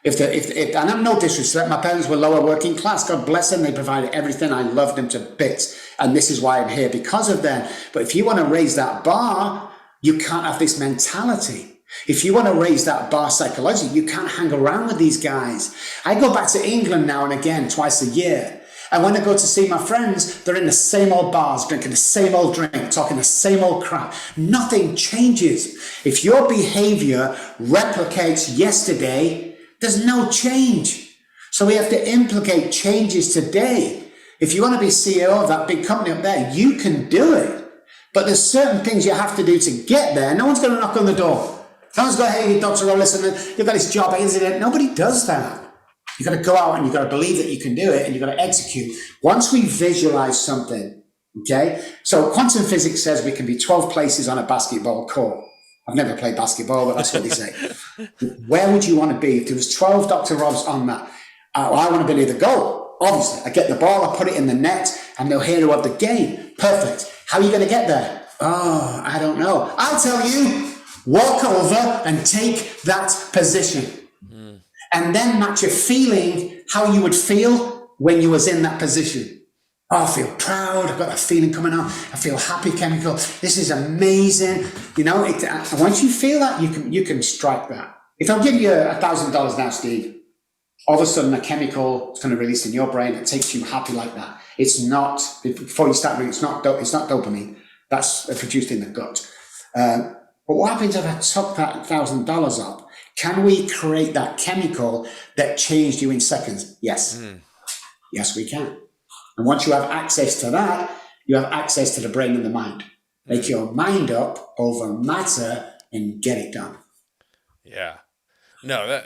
[SPEAKER 2] And I'm no disrespect. My parents were lower working class. God bless them. They provided everything. I loved them to bits. And this is why I'm here, because of them. But if you want to raise that bar, you can't have this mentality. If you want to raise that bar psychologically, you can't hang around with these guys. I go back to England now and again, twice a year. And when I go to see my friends, they're in the same old bars, drinking the same old drink, talking the same old crap. Nothing changes. If your behavior replicates yesterday, there's no change. So we have to implicate changes today. If you want to be CEO of that big company up there, you can do it. But there's certain things you have to do to get there. No one's going to knock on the door. No one's going, hey, Dr. Robb, listen, you've got this job. Nobody does that. You've got to go out and you've got to believe that you can do it and you've got to execute. Once we visualize something, okay? So quantum physics says we can be 12 places on a basketball court. I've never played basketball, but that's what they say. Where would you want to be if there was 12 Dr. Robbs on that? I want to be near the goal. Obviously, I get the ball, I put it in the net, I'm the hero of the game. Perfect. How are you going to get there? Oh, I don't know. I'll tell you. Walk over and take that position. And then match your feeling, how you would feel when you was in that position. Oh, I feel proud. I've got that feeling coming on. I feel happy chemical. This is amazing. You know, once you feel that, you can strike that. If I'll give you $1,000 now, Steve, all of a sudden a chemical is going to release in your brain that takes you happy like that. It's not, before you start reading, it's not dopamine. That's produced in the gut. But what happens if I took that $1,000 up? Can we create that chemical that changed you in seconds? Yes. Yes, we can. And once you have access to that, you have access to the brain and the mind. Make your mind up over matter and get it done.
[SPEAKER 1] Yeah. No,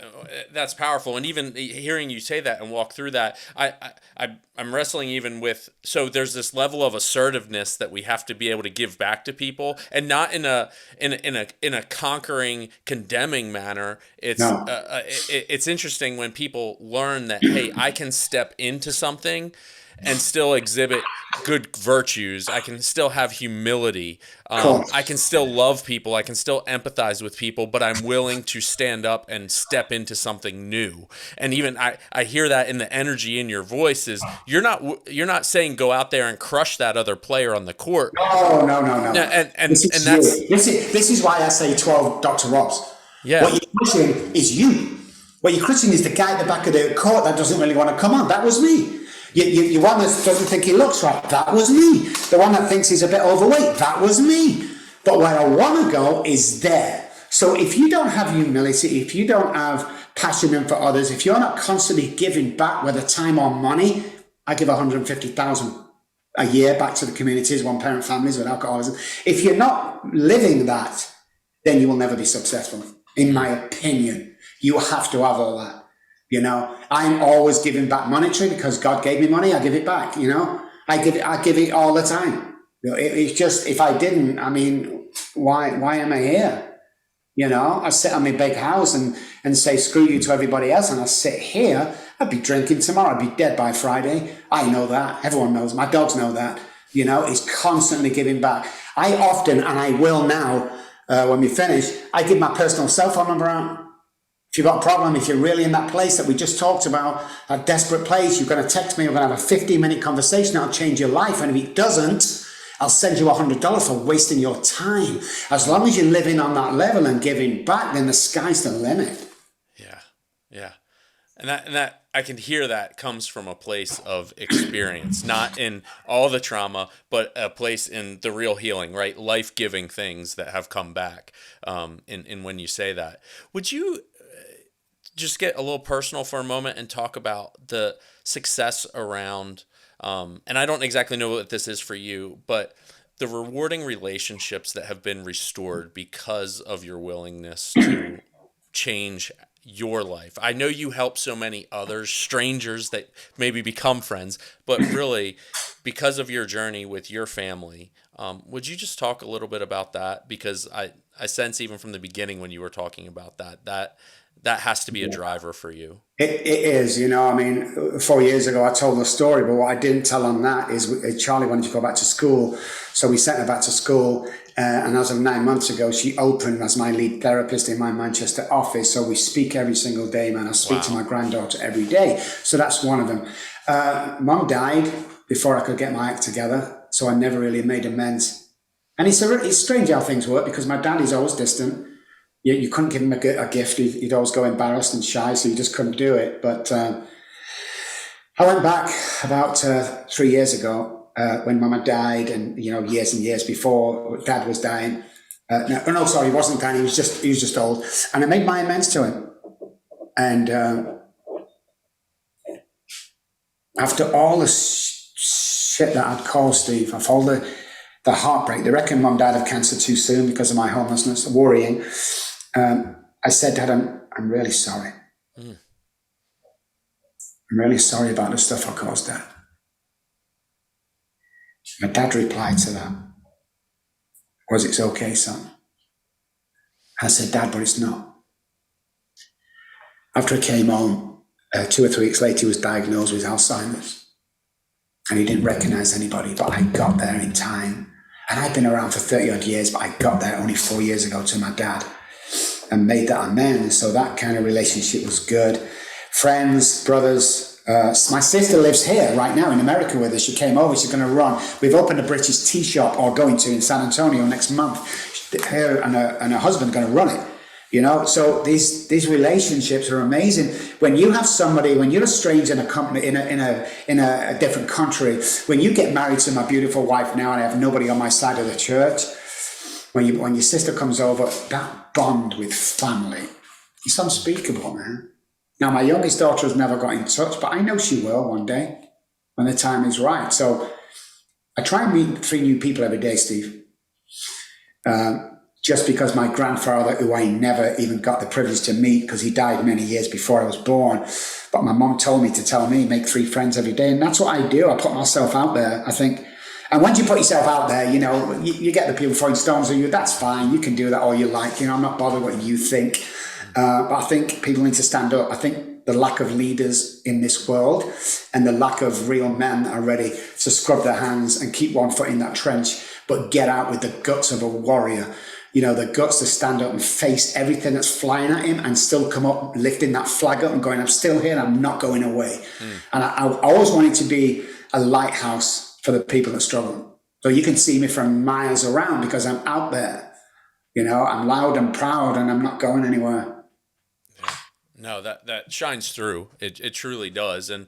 [SPEAKER 1] that's powerful. And even hearing you say that and walk through that, I'm wrestling even with, so there's this level of assertiveness that we have to be able to give back to people, and not in a conquering, condemning manner. It's interesting when people learn that, hey, I can step into something and still exhibit good virtues. I can still have humility. I can still love people. I can still empathize with people, but I'm willing to stand up and step into something new. And even I hear that in the energy in your voice is you're not saying go out there and crush that other player on the court.
[SPEAKER 2] No. This is why I say 12 Dr. Robbs.
[SPEAKER 1] Yeah.
[SPEAKER 2] What you're crushing is you. What you're crushing is the guy at the back of the court that doesn't really want to come on. That was me. You one that doesn't think he looks right, that was me. The one that thinks he's a bit overweight, that was me. But where I want to go is there. So if you don't have humility, if you don't have passion for others, if you're not constantly giving back, whether time or money, I give $150,000 a year back to the communities, one-parent families with alcoholism. If you're not living that, then you will never be successful, in my opinion. You have to have all that. You know, I'm always giving back monetary because God gave me money. I give it back. You know, I give it all the time. You know, it's just, if I didn't, I mean, why am I here? You know, I sit on my big house and say screw you to everybody else, and I sit here. I'd be drinking tomorrow. I'd be dead by Friday. I know that. Everyone knows. My dogs know that. You know, it's constantly giving back. I often, and I will now, when we finish, I give my personal cell phone number out. If you've got a problem, if you're really in that place that we just talked about, a desperate place, you're going to text me, we're going to have a 15-minute conversation, that'll change your life. And if it doesn't, I'll send you $100 for wasting your time. As long as you're living on that level and giving back, then the sky's the limit.
[SPEAKER 1] And that I can hear that comes from a place of experience, not in all the trauma, but a place in the real healing, right? Life-giving things that have come back. In when you say that, would you just get a little personal for a moment and talk about the success around, and I don't exactly know what this is for you, but the rewarding relationships that have been restored because of your willingness to change your life. I know you help so many others, strangers that maybe become friends, but really because of your journey with your family, would you just talk a little bit about that? Because I sense even from the beginning when you were talking about that has to be a driver for you.
[SPEAKER 2] It is, I mean, 4 years ago I told the story, but what I didn't tell on that is Charlie wanted to go back to school. So we sent her back to school. And as of 9 months ago, she opened as my lead therapist in my Manchester office. So we speak every single day, man. I speak to my granddaughter every day. So that's one of them. Mum died before I could get my act together. So I never really made amends. And it's strange how things work because my dad is always distant. You couldn't give him a gift. He'd always go embarrassed and shy, so you just couldn't do it. But I went back about 3 years ago when Mama died, and years and years before Dad was dying. No, sorry, he wasn't dying. He was just old, and I made my amends to him. And after all the shit that I'd caused, Steve, after all the heartbreak, they reckon Mum died of cancer too soon because of my homelessness, worrying. I said, Dad, I'm really sorry. I'm really sorry about the stuff I caused, Dad. My dad replied to that, it's okay, son. I said, Dad, but it's not. After I came home, 2 or 3 weeks later, he was diagnosed with Alzheimer's. And he didn't recognize anybody, but I got there in time. And I'd been around for 30 odd years, but I got there only 4 years ago to my dad and made that amends. So that kind of relationship was good. Friends, brothers. My sister lives here right now in America with us. She came over. She's going to run. We've opened a British tea shop, or going to, in San Antonio next month. Her and her husband are going to run it. So these relationships are amazing. When you have somebody, when you're a stranger in a company, in a different country, when you get married to my beautiful wife now, and I have nobody on my side of the church, when your sister comes over, that bond with family, it's unspeakable, man. Now, my youngest daughter has never got in touch, but I know she will one day when the time is right. So I try and meet 3 new people every day, Steve. Just because my grandfather, who I never even got the privilege to meet because he died many years before I was born, but my mom told me to tell me, make 3 friends every day. And that's what I do. I put myself out there, I think. And once you put yourself out there, you get the people throwing stones at you. That's fine. You can do that all you like. I'm not bothered what you think. But I think people need to stand up. I think the lack of leaders in this world and the lack of real men that are ready to scrub their hands and keep one foot in that trench, but get out with the guts of a warrior. The guts to stand up and face everything that's flying at him and still come up, lifting that flag up and going, I'm still here and I'm not going away. And I always wanted to be a lighthouse for the people that struggle. So you can see me from miles around because I'm out there. I'm loud and proud and I'm not going anywhere.
[SPEAKER 1] No, that shines through. It truly does. And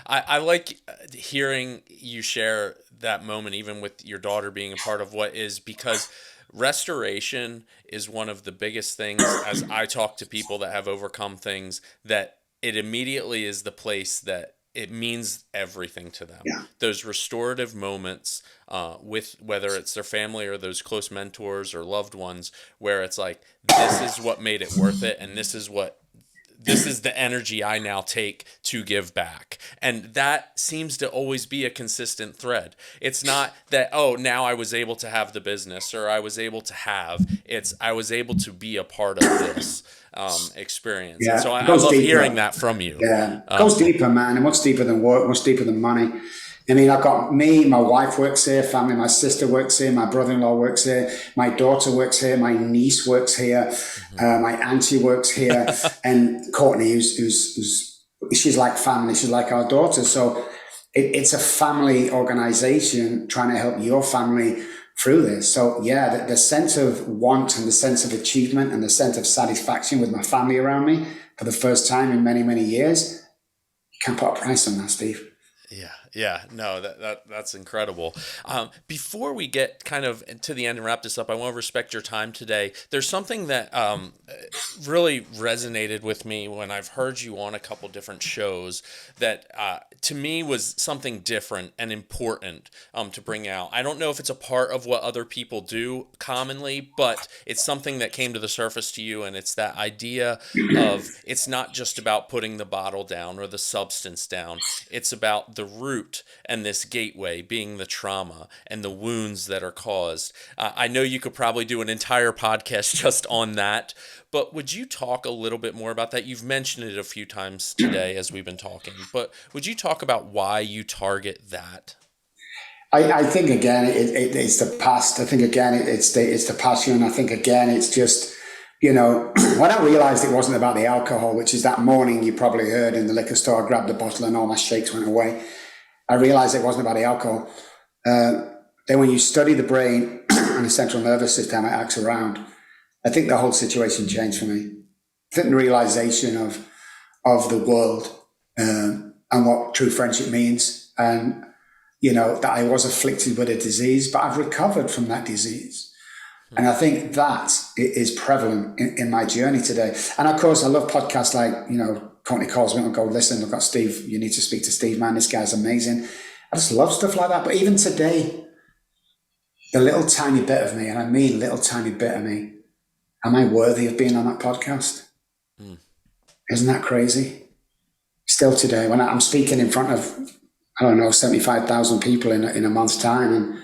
[SPEAKER 1] I like hearing you share that moment, even with your daughter being a part of what is, because restoration is one of the biggest things as I talk to people that have overcome things, that it immediately is the place that it means everything to them.
[SPEAKER 2] Yeah.
[SPEAKER 1] Those restorative moments with whether it's their family or those close mentors or loved ones, where it's like, this is what made it worth it. And this is the energy I now take to give back. And that seems to always be a consistent thread. It's not that, now I was able to have the business, or I was able to I was able to be a part of this experience.
[SPEAKER 2] Yeah,
[SPEAKER 1] and so I love hearing that from you.
[SPEAKER 2] Yeah, it goes deeper, man, and much deeper than work, much deeper than money. I mean, I've got me, my wife works here, family, my sister works here, my brother-in-law works here, my daughter works here, my niece works here, my auntie works here, and Courtney, she's like family, she's like our daughter. So it's a family organization trying to help your family through this. So yeah, the sense of want and the sense of achievement and the sense of satisfaction with my family around me, for the first time in many, many years. You can't put a price on that, Steve.
[SPEAKER 1] Yeah, no, that's incredible. Before we get kind of to the end and wrap this up, I want to respect your time today. There's something that really resonated with me when I've heard you on a couple different shows that to me was something different and important to bring out. I don't know if it's a part of what other people do commonly, but it's something that came to the surface to you, and it's that idea of it's not just about putting the bottle down or the substance down. It's about the root and this gateway being the trauma and the wounds that are caused. I know you could probably do an entire podcast just on that, but would you talk a little bit more about that? You've mentioned it a few times today as we've been talking, but would you talk about why you target that?
[SPEAKER 2] I think, again, it's the past. I think, again, it's the passion. I think, again, it's just, when I realized it wasn't about the alcohol, which is that morning you probably heard in the liquor store, I grabbed the bottle and all my shakes went away. I realized it wasn't about the alcohol. Then when you study the brain and the central nervous system, it acts around. I think the whole situation changed for me. I think the realization of the world and what true friendship means, and that I was afflicted with a disease, but I've recovered from that disease. And I think that is prevalent in my journey today. And of course, I love podcasts like, Courtney calls me and go, listen, I've got Steve, you need to speak to Steve, man, this guy's amazing. I just love stuff like that. But even today, the little tiny bit of me, and I mean little tiny bit of me, am I worthy of being on that podcast? Isn't that crazy? Still today, when I'm speaking in front of, 75,000 people in a month's time, and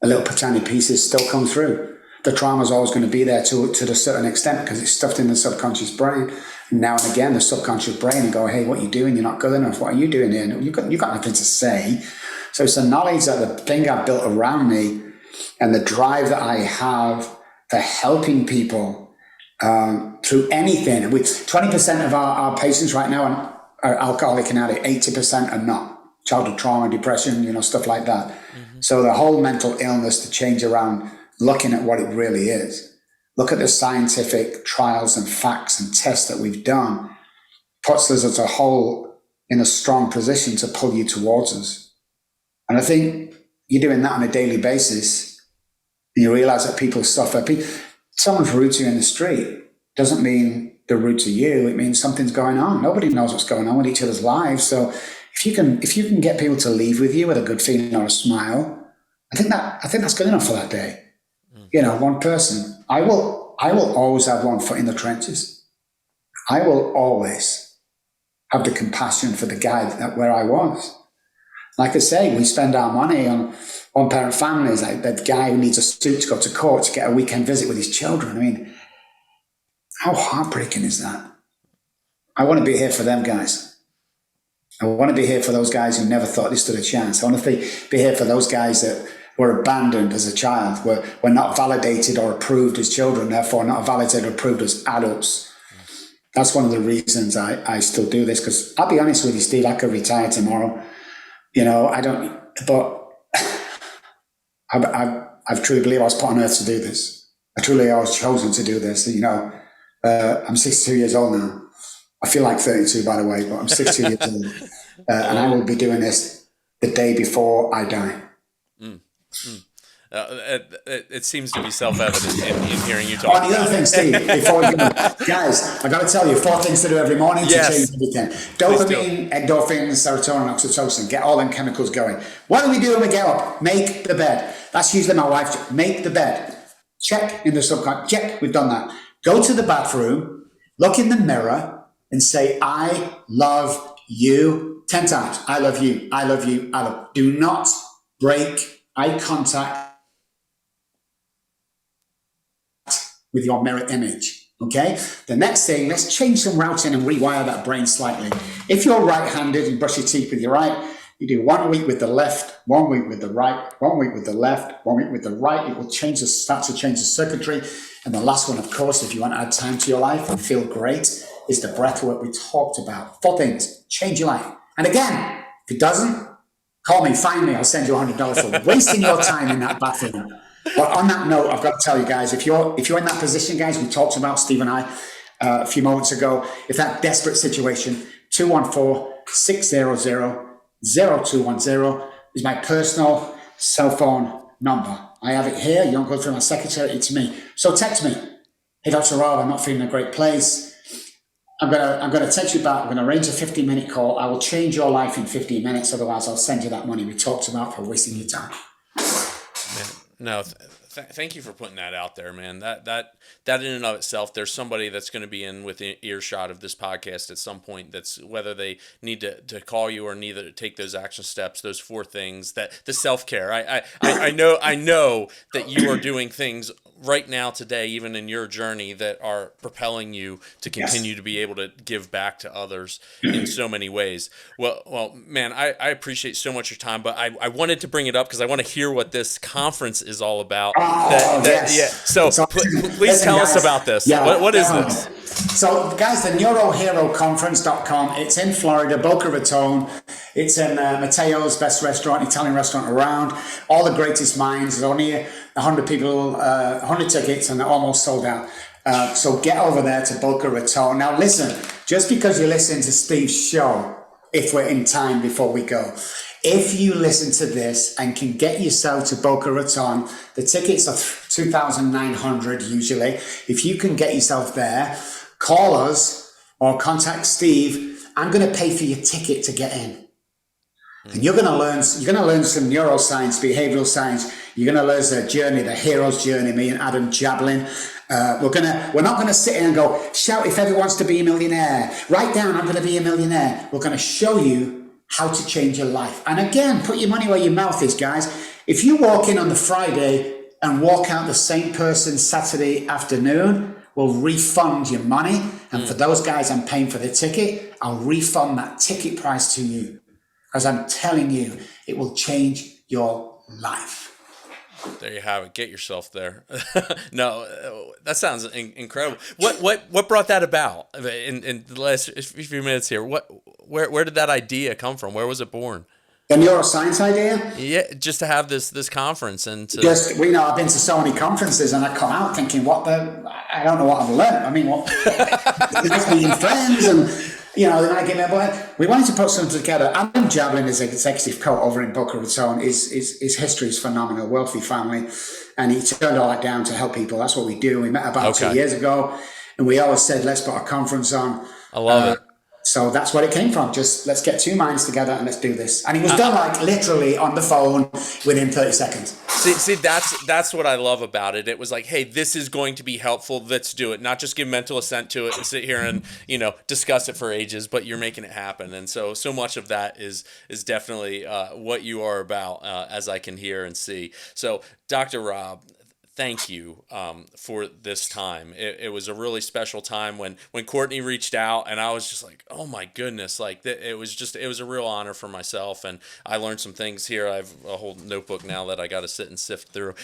[SPEAKER 2] a little tiny pieces still come through. The trauma is always going to be there to a certain extent because it's stuffed in the subconscious brain. And now and again, the subconscious brain go, hey, what are you doing? You're not good enough. What are you doing here? You've got nothing to say. So it's the knowledge that the thing I've built around me and the drive that I have for helping people through anything. With 20% of our patients right now are alcoholic and addict, 80% are not. Childhood trauma, depression, stuff like that. Mm-hmm. So the whole mental illness to change around looking at what it really is. Look at the scientific trials and facts and tests that we've done, puts us as a whole in a strong position to pull you towards us. And I think you're doing that on a daily basis. And you realize that people suffer. Someone's rude to you in the street doesn't mean they're rude to you. It means something's going on. Nobody knows what's going on with each other's lives. So if you can get people to leave with you with a good feeling or a smile, I think that's good enough for that day. One person. I will always have one foot in the trenches. I will always have the compassion for the guy where I was. Like I say, we spend our money on one-parent families, like that guy who needs a suit to go to court to get a weekend visit with his children. I mean, how heartbreaking is that? I want to be here for them guys. I want to be here for those guys who never thought they stood a chance. I want to be here for those guys that were abandoned as a child, were not validated or approved as children, therefore not validated or approved as adults. That's one of the reasons I still do this, because I'll be honest with you, Steve, I could retire tomorrow. I don't, but I truly believe I was put on earth to do this. I truly I was chosen to do this. I'm 62 years old now. I feel like 32, by the way, but I'm 62 years old. And I will be doing this the day before I die.
[SPEAKER 1] It seems to be self-evident in hearing you talk.
[SPEAKER 2] The other thing, Steve, before we go, guys, I got to tell you 4 things to do every morning to change everything. Dopamine, endorphins, serotonin, oxytocin. Get all them chemicals going. What do we do when we get up? Make the bed. That's usually my wife. Make the bed. Check in the subconscious. Check. We've done that. Go to the bathroom. Look in the mirror and say, "I love you." 10 times. I love you. I love you. I love. Do not break eye contact with your mirror image, okay? The next thing, let's change some routing and rewire that brain slightly. If you're right-handed and brush your teeth with your right, you do 1 week with the left, 1 week with the right, 1 week with the left, 1 week with the right. It will start to change the circuitry. And the last one, of course, if you want to add time to your life and feel great, is the breath work we talked about. 4 things, change your life. And again, if it doesn't, call me, find me, I'll send you $100 for wasting your time in that bathroom. But on that note, I've got to tell you guys, if you're in that position, guys, we talked about, Steve and I, a few moments ago. If that desperate situation, 214-600-0210 is my personal cell phone number. I have it here. You don't go through my secretary, it's me. So text me. Hey, Dr. Robb, I'm not feeling in a great place. I'm gonna text you back. I'm gonna arrange a 15-minute call. I will change your life in 15 minutes. Otherwise, I'll send you that money we talked about for wasting your time.
[SPEAKER 1] Man, no, thank you for putting that out there, man. That in and of itself, there's somebody that's going to be in within earshot of this podcast at some point. That's whether they need to call you or need to take those action steps, those 4 things, that the self-care. I know that you are doing things right now today, even in your journey, that are propelling you to continue to be able to give back to others in so many ways. Well, man, I appreciate so much your time, but I wanted to bring it up because I want to hear what this conference is all about.
[SPEAKER 2] Yes.
[SPEAKER 1] Yeah. So please tell us about this. Yeah, what is this?
[SPEAKER 2] So, guys, the NeuroHeroConference.com. It's in Florida, Boca Raton. It's in Mateo's, best restaurant, Italian restaurant around. All the greatest minds. There's only 100 people, 100 tickets, and they're almost sold out. So get over there to Boca Raton. Now, listen, just because you listen to Steve's show, if we're in time before we go, if you listen to this and can get yourself to Boca Raton, the tickets are $2,900 usually. If you can get yourself there, call us or contact Steve. I'm going to pay for your ticket to get in. And you're going to learn some neuroscience, behavioral science. You're going to learn the journey, the hero's journey, me and Adam Jablin. We're not going to sit here and go, shout if everyone wants to be a millionaire. Write down, I'm going to be a millionaire. We're going to show you how to change your life. And again, put your money where your mouth is, guys. If you walk in on the Friday and walk out the same person Saturday afternoon, we'll refund your money. And for those guys I'm paying for the ticket, I'll refund that ticket price to you. Because I'm telling you, it will change your life.
[SPEAKER 1] There you have it. Get yourself there. No, that sounds incredible. What brought that about in the last few minutes here? Where did that idea come from? Where was it born?
[SPEAKER 2] The neuroscience idea?
[SPEAKER 1] Yeah, just to have this conference and to
[SPEAKER 2] I've been to so many conferences and I come out thinking, I don't know what I've learned. I mean, it's being friends and they might give me a boy. We wanted to put something together. Adam Jablin is an executive coach over in Boca Raton. His history is phenomenal, wealthy family, and he turned all that down to help people. That's what we do. We met about 2 years ago, and we always said, let's put a conference on.
[SPEAKER 1] I love it.
[SPEAKER 2] So that's where it came from. Just let's get 2 minds together and let's do this. And it was done literally on the phone within 30 seconds.
[SPEAKER 1] See, that's what I love about it. It was like, hey, this is going to be helpful. Let's do it. Not just give mental assent to it and sit here and discuss it for ages, but you're making it happen. And so much of that is definitely what you are about, as I can hear and see. So, Dr. Robb, thank you for this time. It was a really special time when Courtney reached out, and I was just like, oh my goodness, it was a real honor for myself, and I learned some things here. I have a whole notebook now that I got to sit and sift through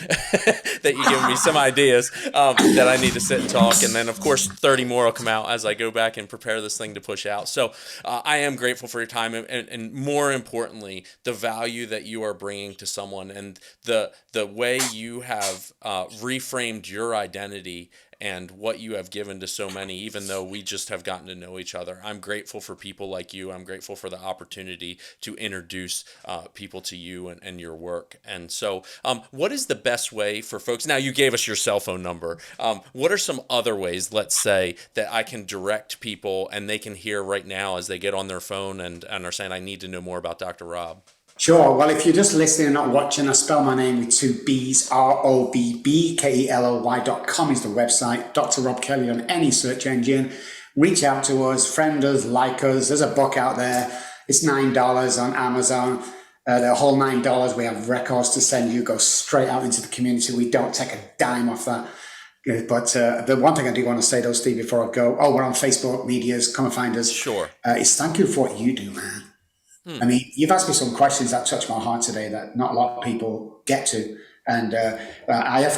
[SPEAKER 1] that you give me some ideas that I need to sit and talk, and then of course 30 more will come out as I go back and prepare this thing to push out. So I am grateful for your time, and more importantly, the value that you are bringing to someone, and the way you have reframed your identity and what you have given to so many, even though we just have gotten to know each other. I'm grateful for people like you. I'm grateful for the opportunity to introduce people to you and your work. And so what is the best way for folks? Now, you gave us your cell phone number. What are some other ways, let's say, that I can direct people and they can hear right now as they get on their phone and are saying, I need to know more about Dr. Robb?
[SPEAKER 2] Sure. Well, if you're just listening and not watching, I spell my name with 2 B's, ROBBKELOY.com is the website. Dr. Robb Kelly on any search engine. Reach out to us, friend us, like us. There's a book out there. It's $9 on Amazon. The whole $9, we have records to send you, go straight out into the community. We don't take a dime off that. But the one thing I do want to say, though, Steve, before I go, we're on Facebook, medias, come and find us.
[SPEAKER 1] Sure.
[SPEAKER 2] Is thank you for what you do, man. I mean, you've asked me some questions that touch my heart today that not a lot of people get to. And I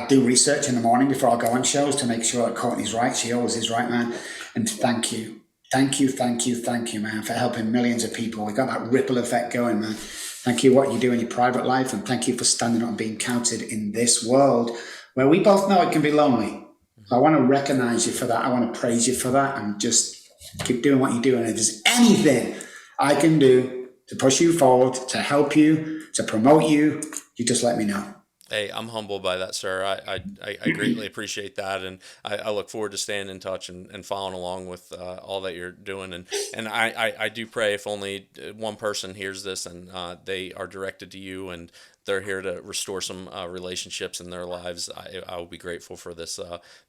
[SPEAKER 2] do research in the morning before I go on shows to make sure that Courtney's right. She always is right, man. And thank you, man, for helping millions of people. We got that ripple effect going, man. Thank you for what you do in your private life. And thank you for standing up and being counted in this world where we both know it can be lonely. I want to recognize you for that. I want to praise you for that, and just keep doing what you're doing. If there's anything I can do to push you forward, to help you, to promote you, you just let me know.
[SPEAKER 1] Hey, I'm humbled by that, sir. I greatly appreciate that, and I look forward to staying in touch and following along with all that you're doing. And I do pray if only one person hears this and they are directed to you and they're here to restore some relationships in their lives, I will be grateful for this.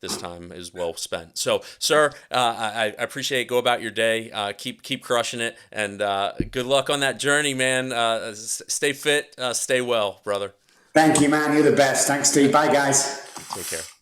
[SPEAKER 1] This time is well spent. So, sir, I appreciate it. Go about your day. Keep crushing it, and good luck on that journey, man. Stay fit. Stay well, brother.
[SPEAKER 2] Thank you, man. You're the best. Thanks, Steve. Bye, guys.
[SPEAKER 1] Take care.